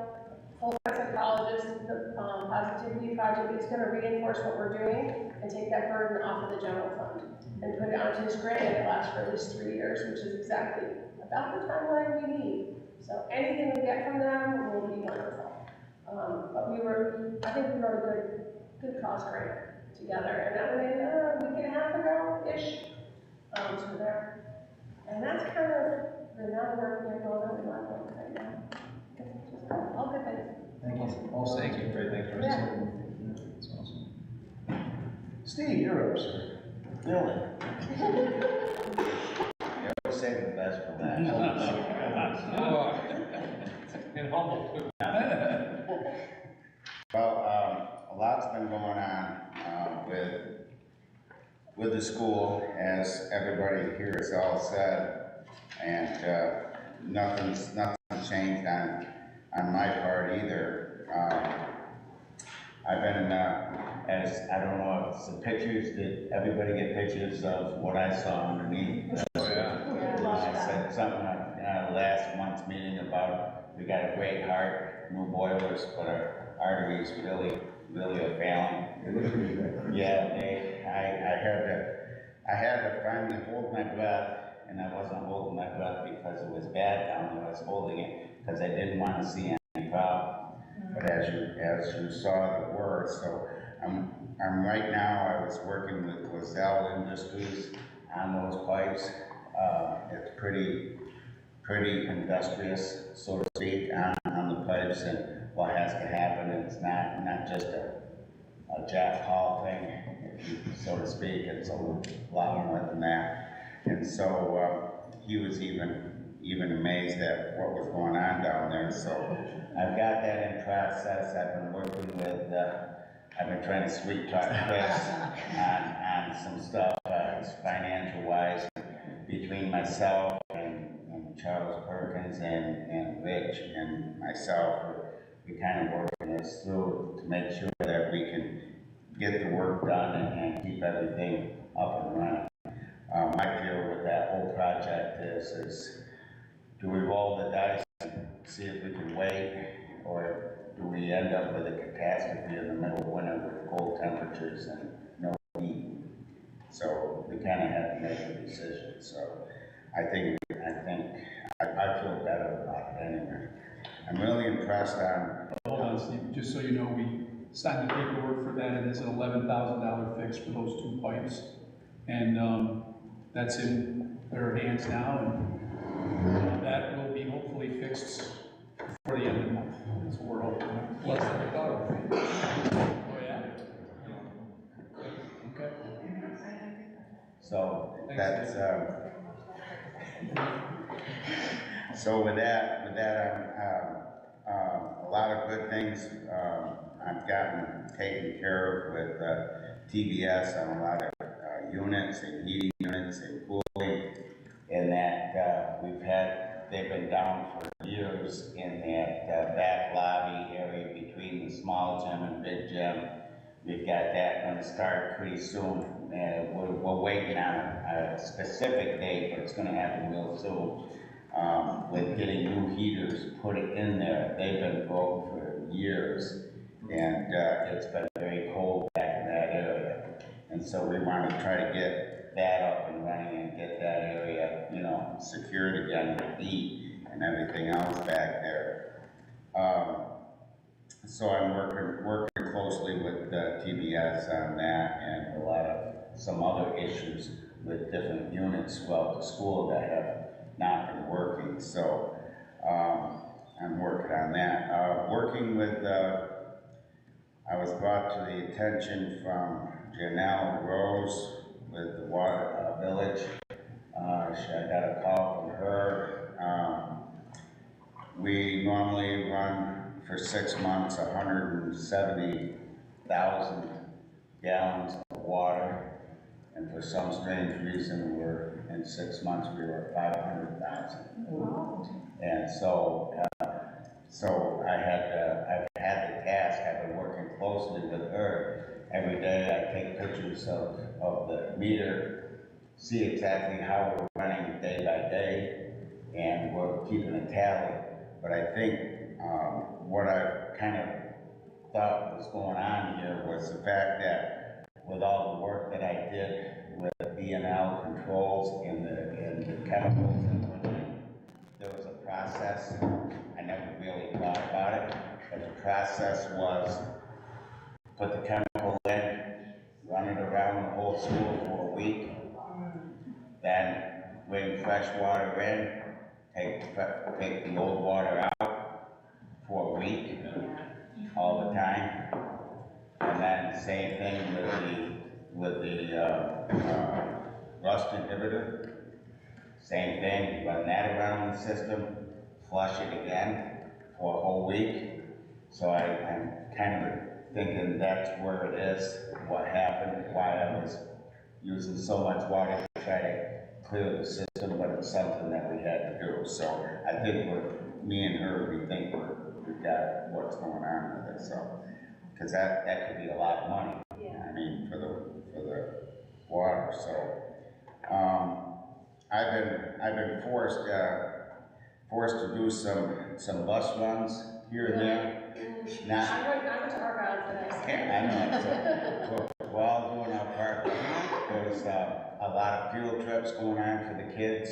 full-time psychologist, the positivity project. It's going to reinforce what we're doing and take that burden off of the general fund and put it onto this grant, and it lasts for at least 3 years, which is exactly about the timeline we need. So anything we get from them will be wonderful. But I think we wrote a good cause grant together, and that was a week and a half ago-ish. So there. And that's kind of the amount of work we have going on in my life right now. All good things. Thank you. Also, Thank you, great, thanks for Yeah. That's awesome. Steve, you're up, sir. Really? You always say the best for last. And humble too. Well, a lot's been going on with the school, as everybody here has all said, and nothing's changed on my part either. I've been, as I don't know if it's the pictures, did everybody get pictures of what I saw underneath? Oh, yeah. I said something at last month's meeting about we got a great heart, new boilers, but our arteries really are failing. Yeah, I had to finally hold my breath, and I wasn't holding my breath because it was bad down there. I was holding it because I didn't want to see any problem. But as you saw the word, so I'm right now. I was working with Lazelle Industries on those pipes. It's pretty industrious, so to speak, on the pipes, and what has to happen. It's not just a Jack Hall thing, so to speak. It's a lot more than that. And so, he was even amazed at what was going on down there. So I've got that in process. I've been working with, I've been trying to sweet talk Chris on some stuff, financial wise, between myself and Charles Perkins and Rich and myself. We kind of working this through to make sure that we can get the work done and keep everything up and running. My fear with that whole project is do we roll the dice and see if we can wait, or do we end up with a catastrophe in the middle of winter with cold temperatures and no heat? So we kind of had to make a decision. So I feel better about it anyway. I'm really impressed on. Hold on, Steve, just so you know, we signed the paperwork for that, and it's an $11,000 fix for those 2 pipes. And, that's in their hands now, and that will be hopefully fixed before the end of the month. That's what we're hoping. Less than a dollar. Oh, yeah? Okay. So that's, so with that, a lot of good things, I've gotten taken care of with, TBS on a lot of, units and heating units and cooling, and that, they've been down for years in that, back lobby area between the small gym and big gym. We've got that gonna start pretty soon, and we're waiting on a specific date, but it's gonna happen real soon. With getting new heaters put in there. They've been broke for years, and it's been very cold back in that area. And so we want to try to get that up and running and get that area, you know, secured again with heat and everything else back there. So I'm working closely with TBS on that, and a lot of some other issues with different units throughout the school that have not been working. So I'm working on that. Working with, I was brought to the attention from Janelle Rose with the Water Village. I got a call from her. We normally run for 6 months 170,000 gallons of water, and for some strange reason, in 6 months we were 500,000. And so, I've had the task. I've been working closely with her. Every day I take pictures of the meter, see exactly how we're running day by day, and we're keeping a tally. But I think what I kind of thought was going on here was the fact that with all the work that I did with B&L controls and the chemicals and everything, there was a process. I never really thought about it, but the process was put the chemical in, run it around the whole school for a week, then bring fresh water in, take the old water out for a week, all the time, and then same thing with the rust inhibitor. Same thing, run that around the system, flush it again for a whole week. So I'm kind of thinking that's where it is, what happened, why I was using so much water to try to clear the system, but it's something that we had to do. So I think me and her, we think we've got what's going on with it. So, because that could be a lot of money. Yeah. I mean, for the water. So, I've been forced to do some bus runs here and there. I went to Argyle today. I know. So we're all doing our part. There's a lot of field trips going on for the kids,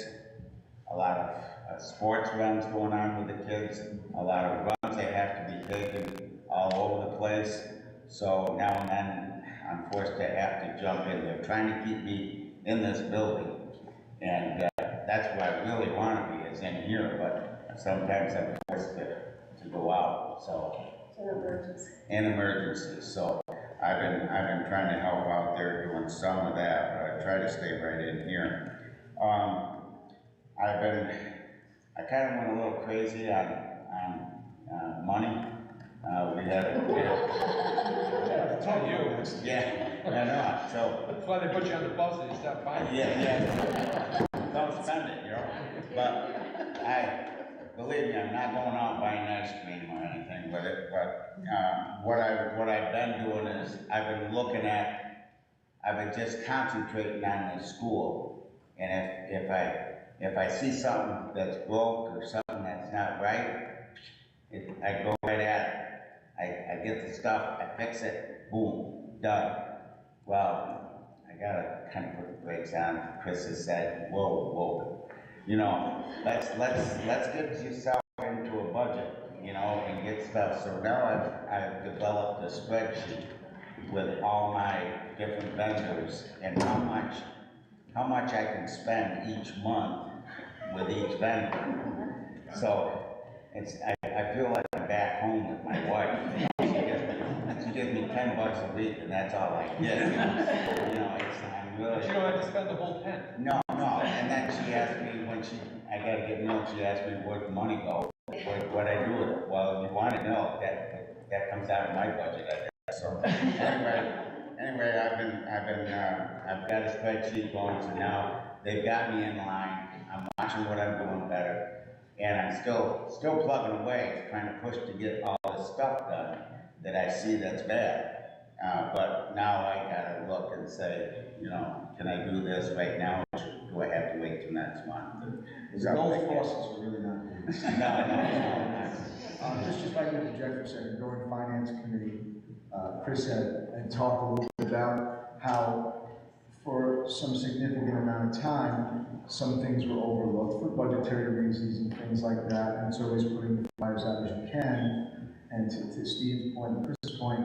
a lot of sports runs going on with the kids, a lot of runs they have to be taken all over the place. So now and then I'm forced to have to jump in. They're trying to keep me in this building, and that's where I really want to be, is in here, but sometimes I'm forced to go out. So in emergencies. So I've been trying to help out there doing some of that, but I try to stay right in here. I kind of went a little crazy on money. We had Tell you. yeah, I know, so, That's why they put you on the bus and you stop buying. yeah, don't spend it, you know, but believe me, I'm not going out buying ice cream or anything with it, but, what I've been doing is, I've been just concentrating on the school, and if I see something that's broke or something that's not right, I go right at it. I get the stuff, I fix it, boom, done. Well, I gotta kind of put the brakes on. Chris has said, whoa, you know, let's get yourself into a budget, you know, and get stuff. So now I've developed a spreadsheet with all my different vendors and how much I can spend each month with each vendor. So I feel like I'm back home with my wife. She gives me $10 a week, and that's all I get. You know, I'm really. But you don't have to spend the whole 10. No, and then she asked me I gotta get milk. She asked me where'd the money go, what I do with it. Well, you want to know that comes out of my budget, I guess. So anyway, I've got a spreadsheet going. So now they've got me in line. I'm watching what I'm doing better. And I'm still plugging away, trying to push to get all this stuff done that I see that's bad. But now I gotta look and say, you know, can I do this right now, or do I have to wait till next month? The gold faucets are really not good. No. Just if I can interject for a second, during Finance Committee, Chris had talked a little bit about how for some significant amount of time, some things were overlooked for budgetary reasons and things like that, and it's always putting the fires out as you can. And to Steve's point, and Chris's point,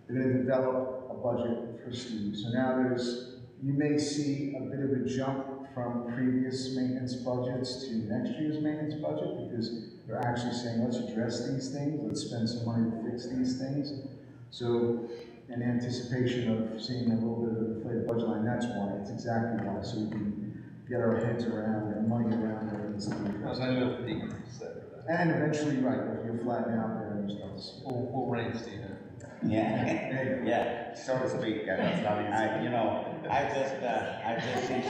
they're going to develop a budget for Steve. So now you may see a bit of a jump from previous maintenance budgets to next year's maintenance budget, because they're actually saying, let's address these things, let's spend some money to fix these things. So in anticipation of seeing a little bit of an inflated budget line, that's why, it's exactly why, so we can get our heads around and money around where it needs to be addressed. I'll decrease that. And eventually, right, if you're flattening out there and stuff. We'll rein Steve in. Yeah, so to speak. I just see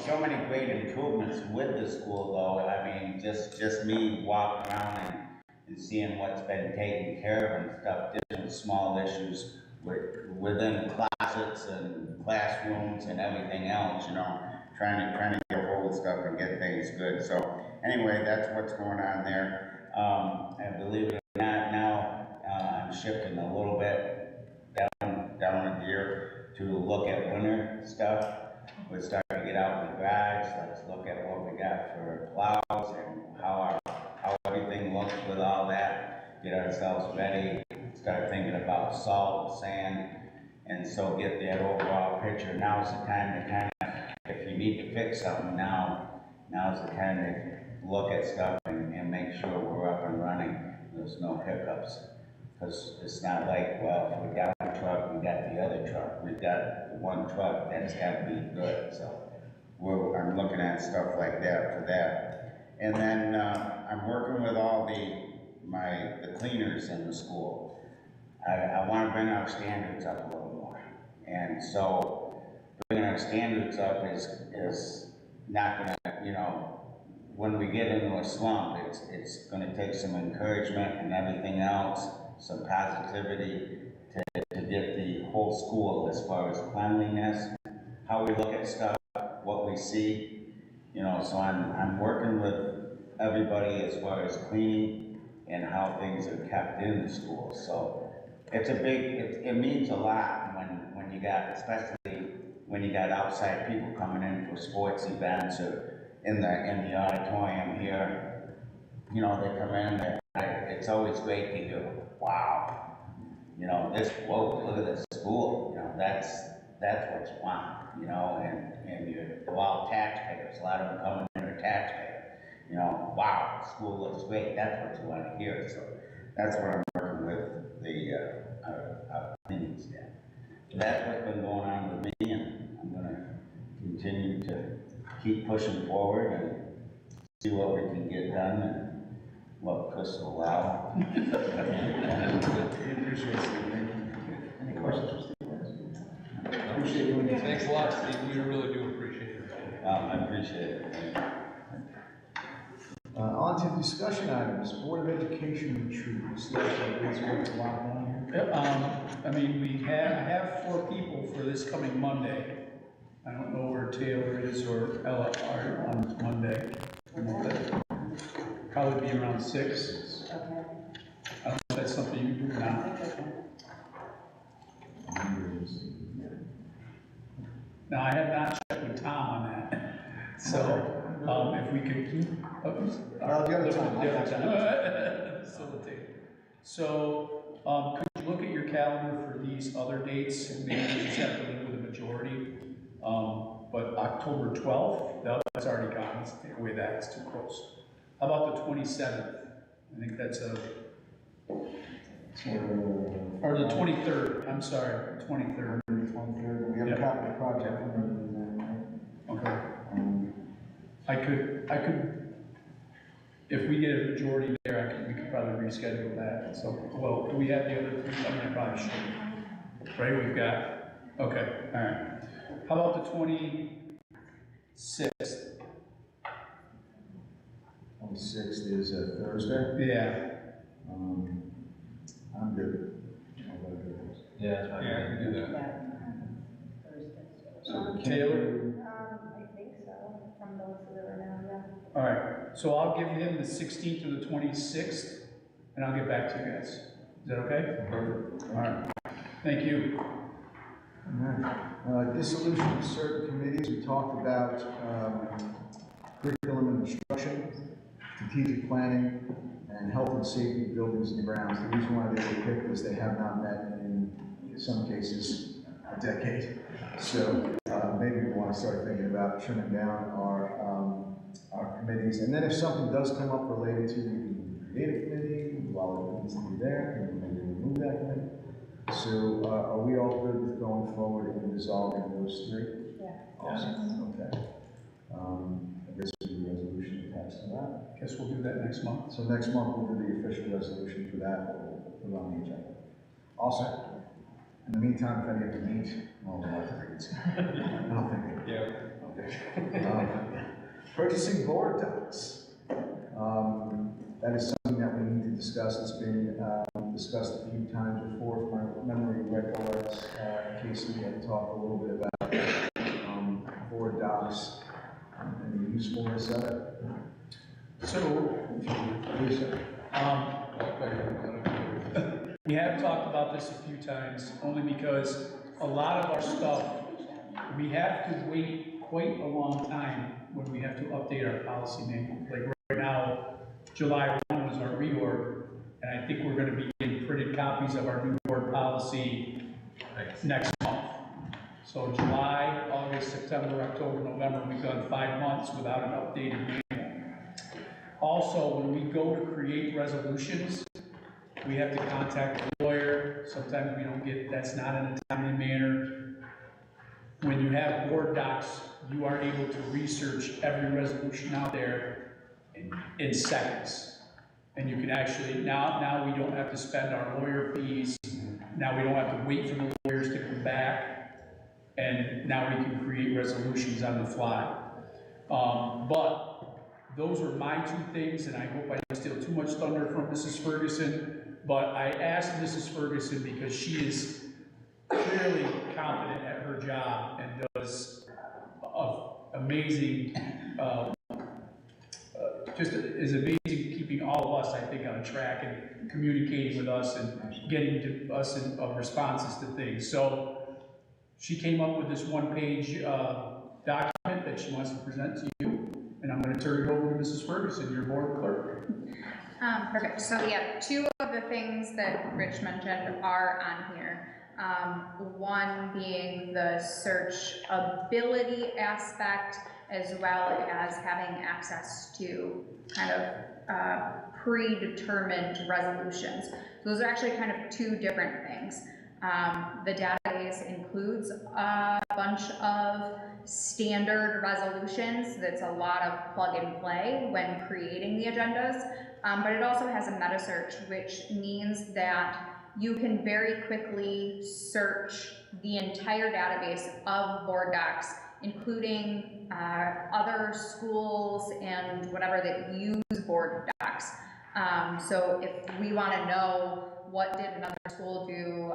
so many great improvements with the school, though. I mean, just me walking around and seeing what's been taken care of and stuff, different small issues within closets and classrooms and everything else, you know, trying to get hold of stuff and get things good. So anyway, that's what's going on there. And believe it or not, now I'm shifting a little bit down a gear to look at winter stuff. We're starting to get out in the garage. Let's look at what we got for plows and how everything looks with all that. Get ourselves ready. Start thinking about salt, sand, and so get that overall picture. Now's the time to kind of, if you need to fix something, now's the time to look at stuff and make sure we're up and running. There's no hiccups. Because it's not like, well, if we got one truck, we got the other truck. We've got one truck, that's got to be good. So I'm looking at stuff like that for that. And then I'm working with all the cleaners in the school. I want to bring our standards up a little more. And so bringing our standards up is not going to, you know, when we get into a slump, it's going to take some encouragement and everything else, some positivity to get the whole school as far as cleanliness, how we look at stuff, what we see, you know. So I'm working with everybody as far as cleaning and how things are kept in the school. So it's it means a lot when you got, especially when you got outside people coming in for sports events or in the auditorium here. You know, they come in, it's always great to hear, wow, you know, whoa, look at this school, you know, that's what you want, you know, and you're all taxpayers, a lot of them coming in are taxpayers, you know, wow, the school looks great, that's what you want to hear. So that's what I'm working with our cleaning staff. So that's what's been going on with me, and I'm going to continue to keep pushing forward and see what we can get done and what Chris will allow. We appreciate it, Steve. Thank you. Any questions for Steve? Appreciate you. Thanks a lot, Steve, we really do appreciate it. I appreciate it. On to discussion items, Board of Education retreat. Looks like there's a lot on here. I mean, I have 4 people for this coming Monday. I don't know where Taylor is or Ella are on Monday. Probably be around 6. I don't know if that's something you can do now. Now, I have not checked with Tom on that, so, if we could. The other time. Facilitate. So, could you look at your calendar for these other dates, and maybe we just have to live with a majority? But October 12th, that's already gone, let's take away that, it's too close. How about the 27th? I think that's or the 23rd, I'm sorry, the 23rd. 23rd, we have a Yep. capital project. Okay. I could, if we get a majority there, we could probably reschedule that, so, well, do we have the other 3? I mean, I probably should. Right, we've got, okay, all right. How about the 26th? 26th is a Thursday. Yeah. I'm good. Yeah, that's fine. Yeah, I can do that. So Taylor? I think so, from those that are now, yeah. All right, so I'll give him the 16th or the 26th, and I'll get back to you guys. Is that okay? Perfect. All right, thank you. All right. Dissolution of certain committees, we talked about curriculum and instruction, strategic planning, and health and safety buildings and grounds. The reason why they were picked is they have not met in some cases a decade. So maybe we want to start thinking about trimming down our committees. And then if something does come up related to the creative committee, while it needs to be there, maybe remove that committee. So are we all good with going forward and resolving those 3? Yeah. Awesome, okay. I guess we'll do a resolution attached to that. Guess we'll do that next month. So next month we'll do the official resolution for that, we'll put it on the agenda. Awesome. In the meantime, if any of you need, well, I don't think they. Yeah. Okay. Purchasing board docs. That is something that we need to discuss. It's been discussed a few times before. If my memory recollects, Casey had talked a little bit about board docs and the usefulness of it. So, Please, sir. we have talked about this a few times, only because a lot of our stuff, we have to wait quite a long time when we have to update our policy manual. Like right now, July 1 was our reorg, and I think we're gonna be getting printed copies of our new board policy next month. So July, August, September, October, November, we've done 5 months without an updated manual. Also, when we go to create resolutions, we have to contact a lawyer. Sometimes we don't get, that's not in a timely manner. When you have board docs, you are able to research every resolution out there in seconds. And you can actually, now we don't have to spend our lawyer fees. Now we don't have to wait for the lawyers to come back. And now we can create resolutions on the fly. But those were my 2 things, and I hope I didn't steal too much thunder from Mrs. Ferguson. But I asked Mrs. Ferguson because she is clearly competent at her job and does amazing, just is amazing keeping all of us, I think, on track and communicating with us and getting to us in responses to things. So she came up with this 1-page document that she wants to present to you, and I'm going to turn it over to Mrs. Ferguson, your board clerk. Perfect. So yeah, 2 of the things that Rich mentioned are on here. One being the searchability aspect, as well as having access to kind of predetermined resolutions. Those are actually kind of 2 different things. The database includes a bunch of standard resolutions. That's a lot of plug and play when creating the agendas. But it also has a meta search, which means that you can very quickly search the entire database of board docs, including other schools and whatever that use board docs. So if we want to know what did another school do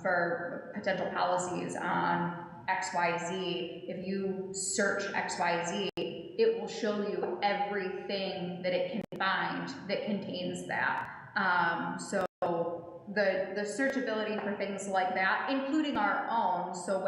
for potential policies on XYZ, if you search XYZ, it will show you everything that it can find that contains that. So the searchability for things like that, including our own, so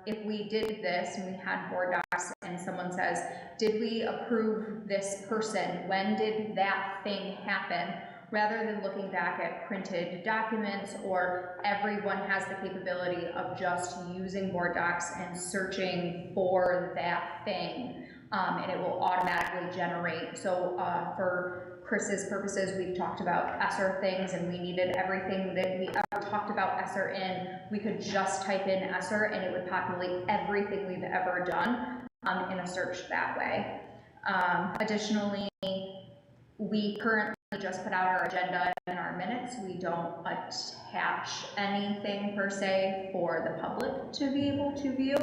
if we did this and we had board docs and someone says, did we approve this person? When did that thing happen? Rather than looking back at printed documents, or everyone has the capability of just using board docs and searching for that thing, and it will automatically generate. So for Chris's purposes, we've talked about ESSER things, and we needed everything that we ever talked about ESSER in. We could just type in ESSER and it would populate everything we've ever done in a search that way. Additionally, we currently just put out our agenda and our minutes. We don't attach anything per se for the public to be able to view.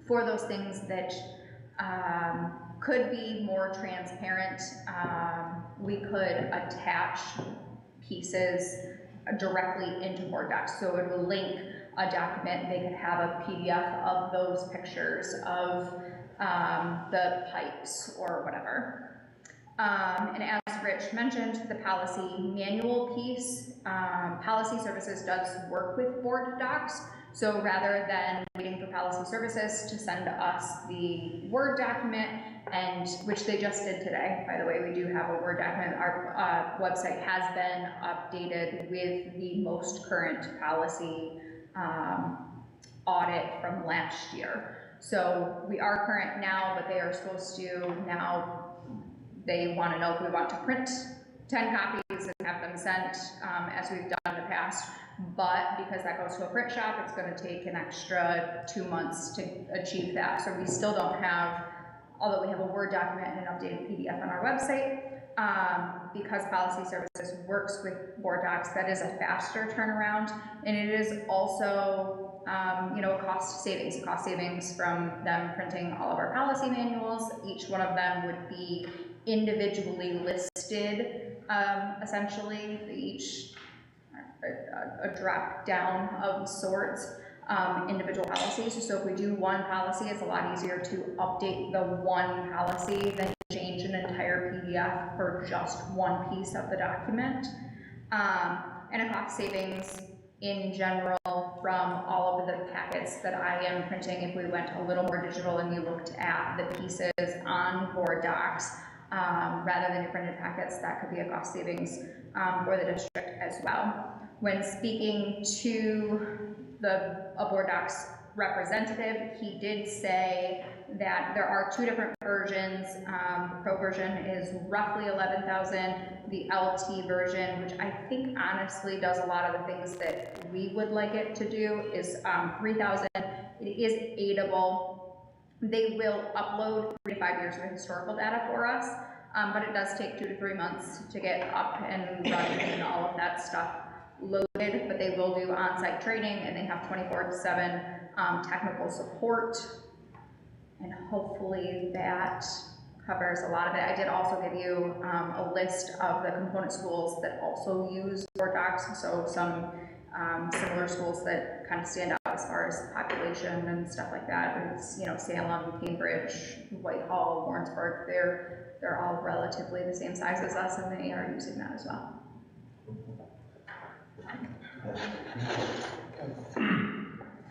For those things that could be more transparent, we could attach pieces directly into board docs. So it will link a document, they could have a PDF of those pictures of the pipes or whatever. And as Rich mentioned, the policy manual piece, policy services does work with board docs. So rather than waiting for policy services to send us the Word document, and which they just did today, by the way, we do have a Word document. Our website has been updated with the most current policy audit from last year. So we are current now, but they are supposed to now, they want to know if we want to print 10 copies and have them sent as we've done in the past. But because that goes to a print shop, it's going to take an extra 2 months to achieve that. So we still don't have, although we have a Word document and an updated PDF on our website, because policy services works with board docs, that is a faster turnaround. And it is also, a cost savings from them printing all of our policy manuals. Each one of them would be individually listed, essentially, each a drop down of sorts, individual policies. So if we do one policy, it's a lot easier to update the one policy than change an entire PDF for just one piece of the document. And a cost savings in general from all of the packets that I am printing. If we went a little more digital and you looked at the pieces on board docs, rather than your printed packets, that could be a cost savings for the district as well. When speaking to a board docs representative, he did say that there are two different versions. The Pro version is roughly 11,000. The LT version, which I think honestly does a lot of the things that we would like it to do, is 3,000. It is aidable. They will upload 3 to 5 years of historical data for us, but it does take 2 to 3 months to get up and running and all of that stuff loaded. But they will do on-site training, and they have 24/7 technical support, and hopefully that covers a lot of it. I did also give you a list of the component schools that also use board docs, so some similar schools that kind of stand out as far as population and stuff like that. It's, Salem, Cambridge, Whitehall, Warrensburg, they're all relatively the same size as us, and they are using that as well.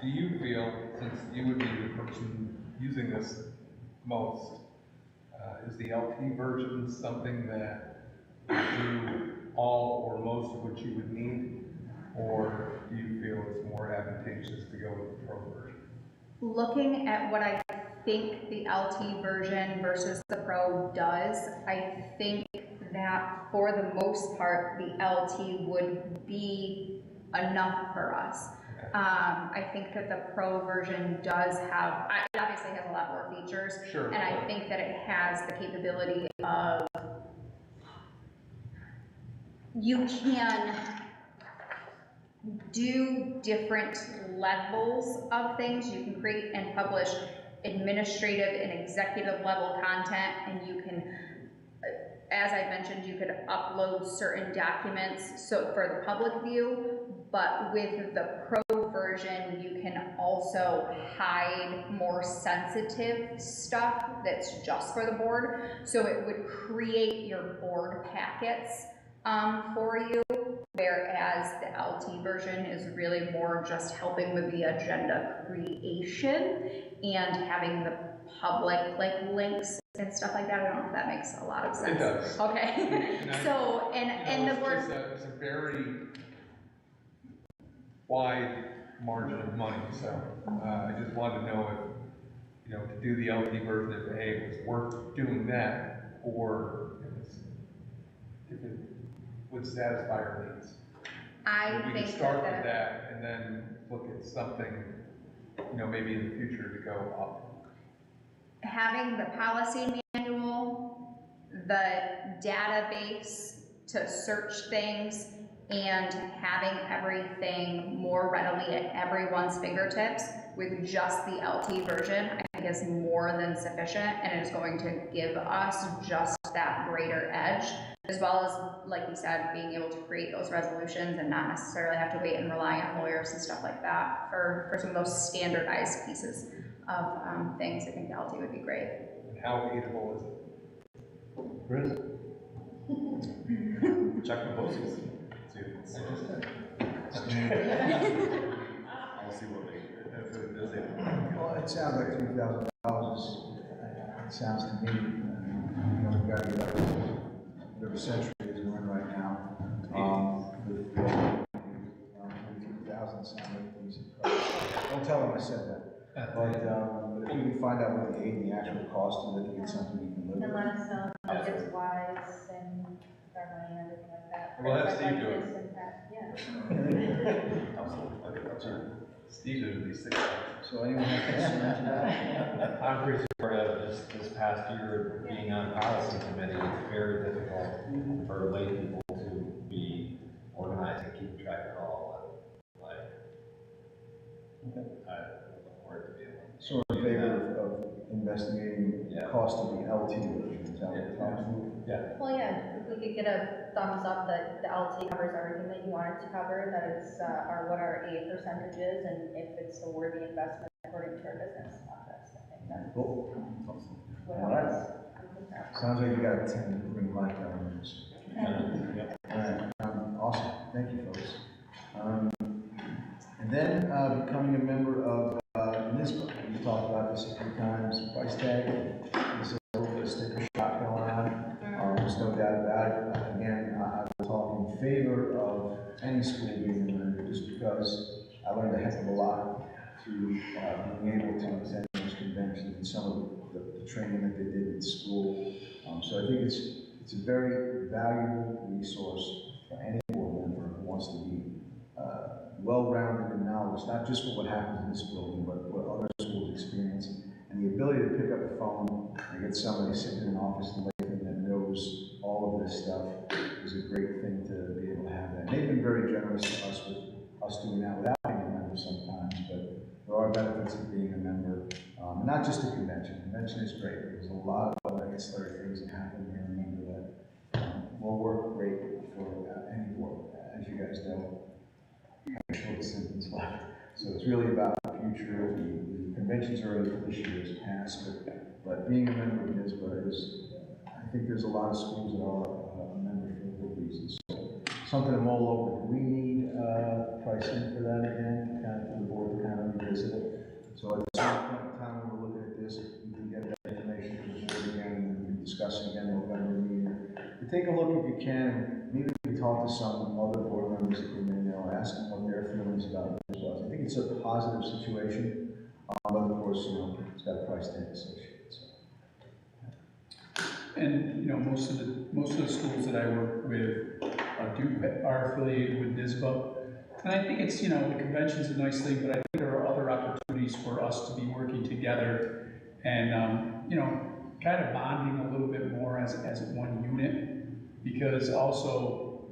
Do you feel, since you would be the person using this most, is the LT version something that would do all or most of what you would need? Or do you feel it's more advantageous to go with the Pro version? Looking at what I think the LT version versus the Pro does, I think that for the most part, the LT would be enough for us. I think that the pro version does have, it obviously has a lot more features. Sure. And I think that it has the capability of, you can do different levels of things. You can create and publish administrative and executive level content, and you can, as I mentioned, you could upload certain documents so for the public view, but with the pro version, you can also hide more sensitive stuff that's just for the board. So it would create your board packets for you, whereas the LT version is really more just helping with the agenda creation and having the public like links and stuff like that. I don't know if that makes a lot of sense. It does. Okay. So, and the board. It's a very wide margin of money, so I just wanted to know if, to do the LT version, if, hey, it was worth doing that, or if it would satisfy our needs. We think can start with that and then look at something, maybe in the future to go up. Having the policy manual, the database to search things, and having everything more readily at everyone's fingertips with just the LT version, I think is more than sufficient, and it is going to give us just that greater edge, as well as, like you said, being able to create those resolutions and not necessarily have to wait and rely on lawyers and stuff like that for some of those standardized pieces of things. I think the LT would be great. And how aidable is it? Chris? Check the posters. See if it's. I'll see what they, if it is able. Well, it sounds like $3,000. It sounds to me, we've got to get whatever century is we're in right now. With 3,000 sounds like a decent price. Don't tell them I said that. But if we can find out what the aid and the actual cost of it, to get something we can live And with. let us know if it's wise and our money and everything like that. We'll have I'd Steve like do it. this and that, yeah. Absolutely. Okay, that's right. Steve would be sick. So anyone have concerns about it? I'm pretty supportive of this past year being on policy committee. It's very difficult for lay people to be organized and keep track of all of it. I look forward to being able to. So in favor of investigating the cost of the LT version, is that what you're talking Yeah. Well, yeah, if we could get a thumbs up that the LT covers everything that you want it to cover, that it's, what our aid percentage is, and if it's a worthy investment according to our business methods. I think that Cool. would All help right. us. Sounds like you got a 10 green light on this. Yep. All right, awesome, thank you, folks. And then, becoming a member of, NISBA, we've talked about this a few times, price tag, there's a little bit of sticker shock going on, there's no doubt about it. Again, I would talk in favor of any school being a member, just because I learned a heck of a lot through, being able to attend those conventions and some of the training that they did in school. So I think it's a very valuable resource for any board member who wants to be well-rounded in knowledge, not just for what happens in this building, but what other schools experience. And the ability to pick up the phone and get somebody sitting in an office in Lakeland that knows all of this stuff is a great thing to be able to have that. And they've been very generous to us with us doing that without being a member sometimes, but there are benefits of being a member. And not just a convention. Convention is great. There's a lot of other ancillary things that happen here. Remember that will work great for any board, as you guys know. I have a short sentence left. So it's really about the future. The conventions are for this year's past, but being a member of NISBA is, I think there's a lot of schools that are a member for good reasons. So something to mull over. Do we need pricing for that again, kind of for the board to kind of revisit it? So at some point in time when we're looking at this, we can get that information from the board again, and we can discuss it again in November meeting. But take a look if you can. Maybe we can talk to some other board members that you may know, ask them what their feelings about it as well. I think it's a positive situation, but of course, it's got a price tag associated. So. And, most of the schools that I work with are affiliated with NISBA. And I think it's, you know, the convention's a nice thing, but I think there are other opportunities for us to be working together and, you know, kind of bonding a little bit more as one unit, because also,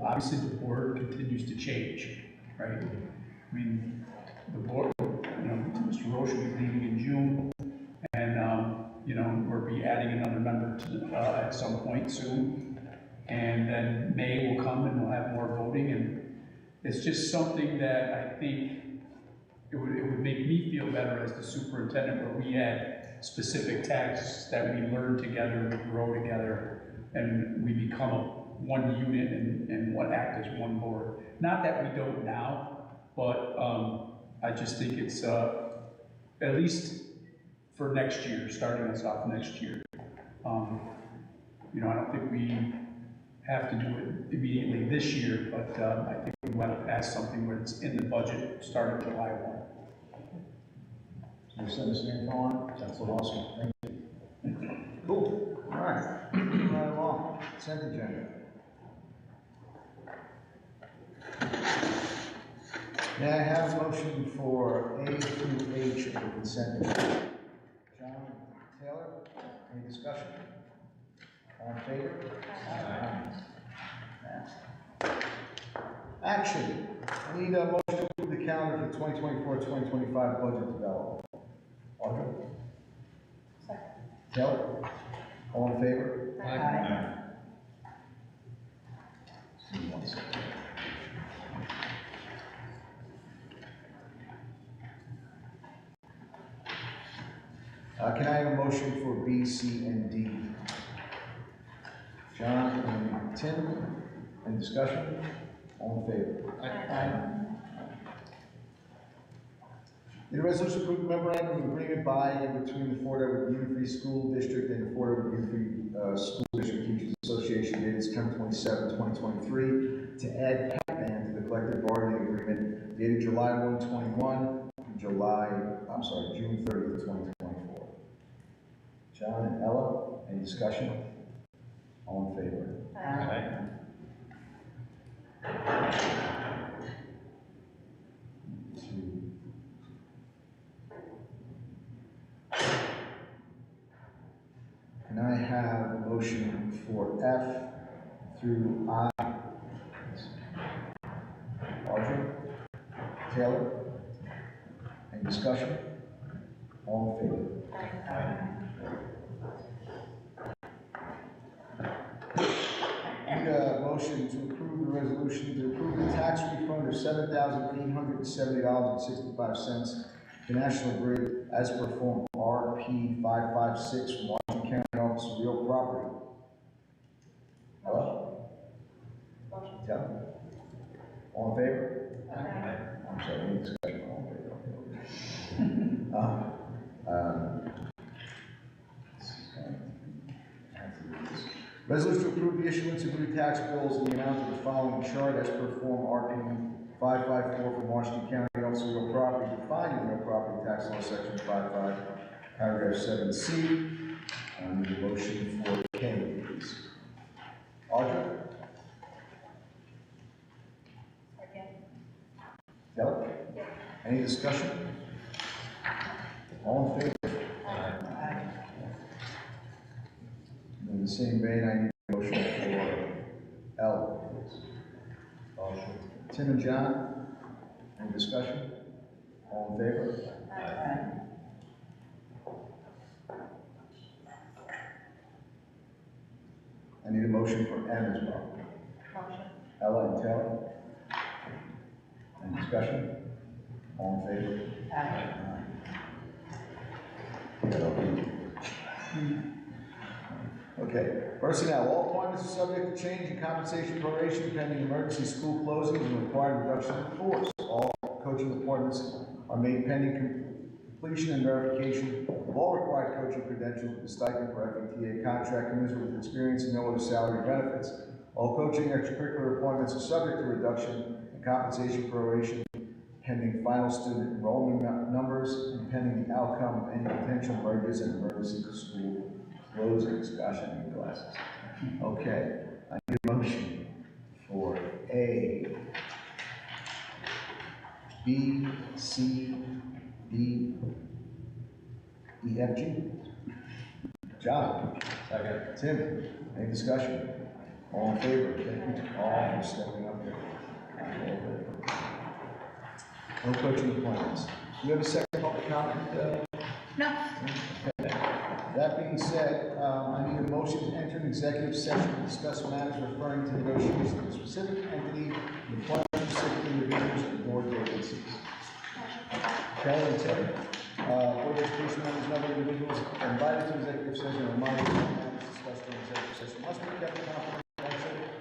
obviously the board continues to change, right? I mean, the board, you know, Mr. Roche will be leaving in June, and, you know, we'll be adding another member to, at some point soon. And then May will come and we'll have more voting, and it's just something that I think it would make me feel better as the superintendent, where we had specific tasks that we learn together, we grow together, and we become one unit and what act as one board. Not that we don't now, but I just think it's at least for next year, starting us off next year. You know, I don't think we have to do it immediately this year, but I think we want to pass something where it's in the budget starting July 1. So you send us an info on it? That's awesome. Thank you. Cool. All right. Moving right along. Consent agenda. May I have a motion for A through H of the consent agenda? John Taylor, any discussion? All in favor? Aye. Action. I need a motion to approve the calendar for 2024-2025 budget development. Audra? Second. Taylor? All in favor? Aye. See you one second. Can I have a motion for B, C, and D? John and Tim, any discussion? All in favor? Need a resolution approving memorandum of agreement by and between the Fort Edward Union Free School District and the Fort Edward Union Free School District Teachers Association dated September 27, 2023, to add PAC-BAN to the collective bargaining agreement dated July 1, 21 through June 30, 2024. John and Ella, any discussion? All in favor? Aye. Can I have a motion for F through I? Audrey? Taylor? Any discussion? All in favor? Need a motion to approve the resolution to approve the tax refund of $7,870.65 to National Grid as per Form RP 556 from Washington County Office of Real Property. Hello? Motion. Taylor? All in favor? I'm sorry, any discussion? All in favor? Resolution to approve the issuance of new tax bills in the amount of the following chart as per Form RP 554 from Washington County Office of Real Property, defining real property tax law, section 55, paragraph 7C. I need a motion for K, please. Audra? Second. Taylor? Any discussion? All in favor? In the same vein, I need a motion for L, please. Motion. Tim and John, any discussion? All in favor? I need a motion for M as well. Motion. Ella and Taylor. Any discussion? All in favor? Okay, personnel, all appointments are subject to change in compensation proration pending emergency school closings and required reduction in force. All coaching appointments are made pending completion and verification of all required coaching credentials with the stipend for FETA contract commensurate with experience and no other salary benefits. All coaching extracurricular appointments are subject to reduction in compensation proration pending final student enrollment numbers and pending the outcome of any potential mergers and emergency school closings. Gosh, I need glasses. Okay, I need a motion for A B, C, D, E, F, G. John? Second. Tim? Any discussion? All in favor? Thank you to all for stepping up there. No coaching appointments. Do you have a second public comment? No, That being said, I need a motion to enter an executive session to discuss matters referring to negotiations with a specific entity, employment of specific individuals, and board vacancies. Kelly and Terry, board of education members and other individuals invited to executive session are reminded that matters discussed in executive session must be kept confidential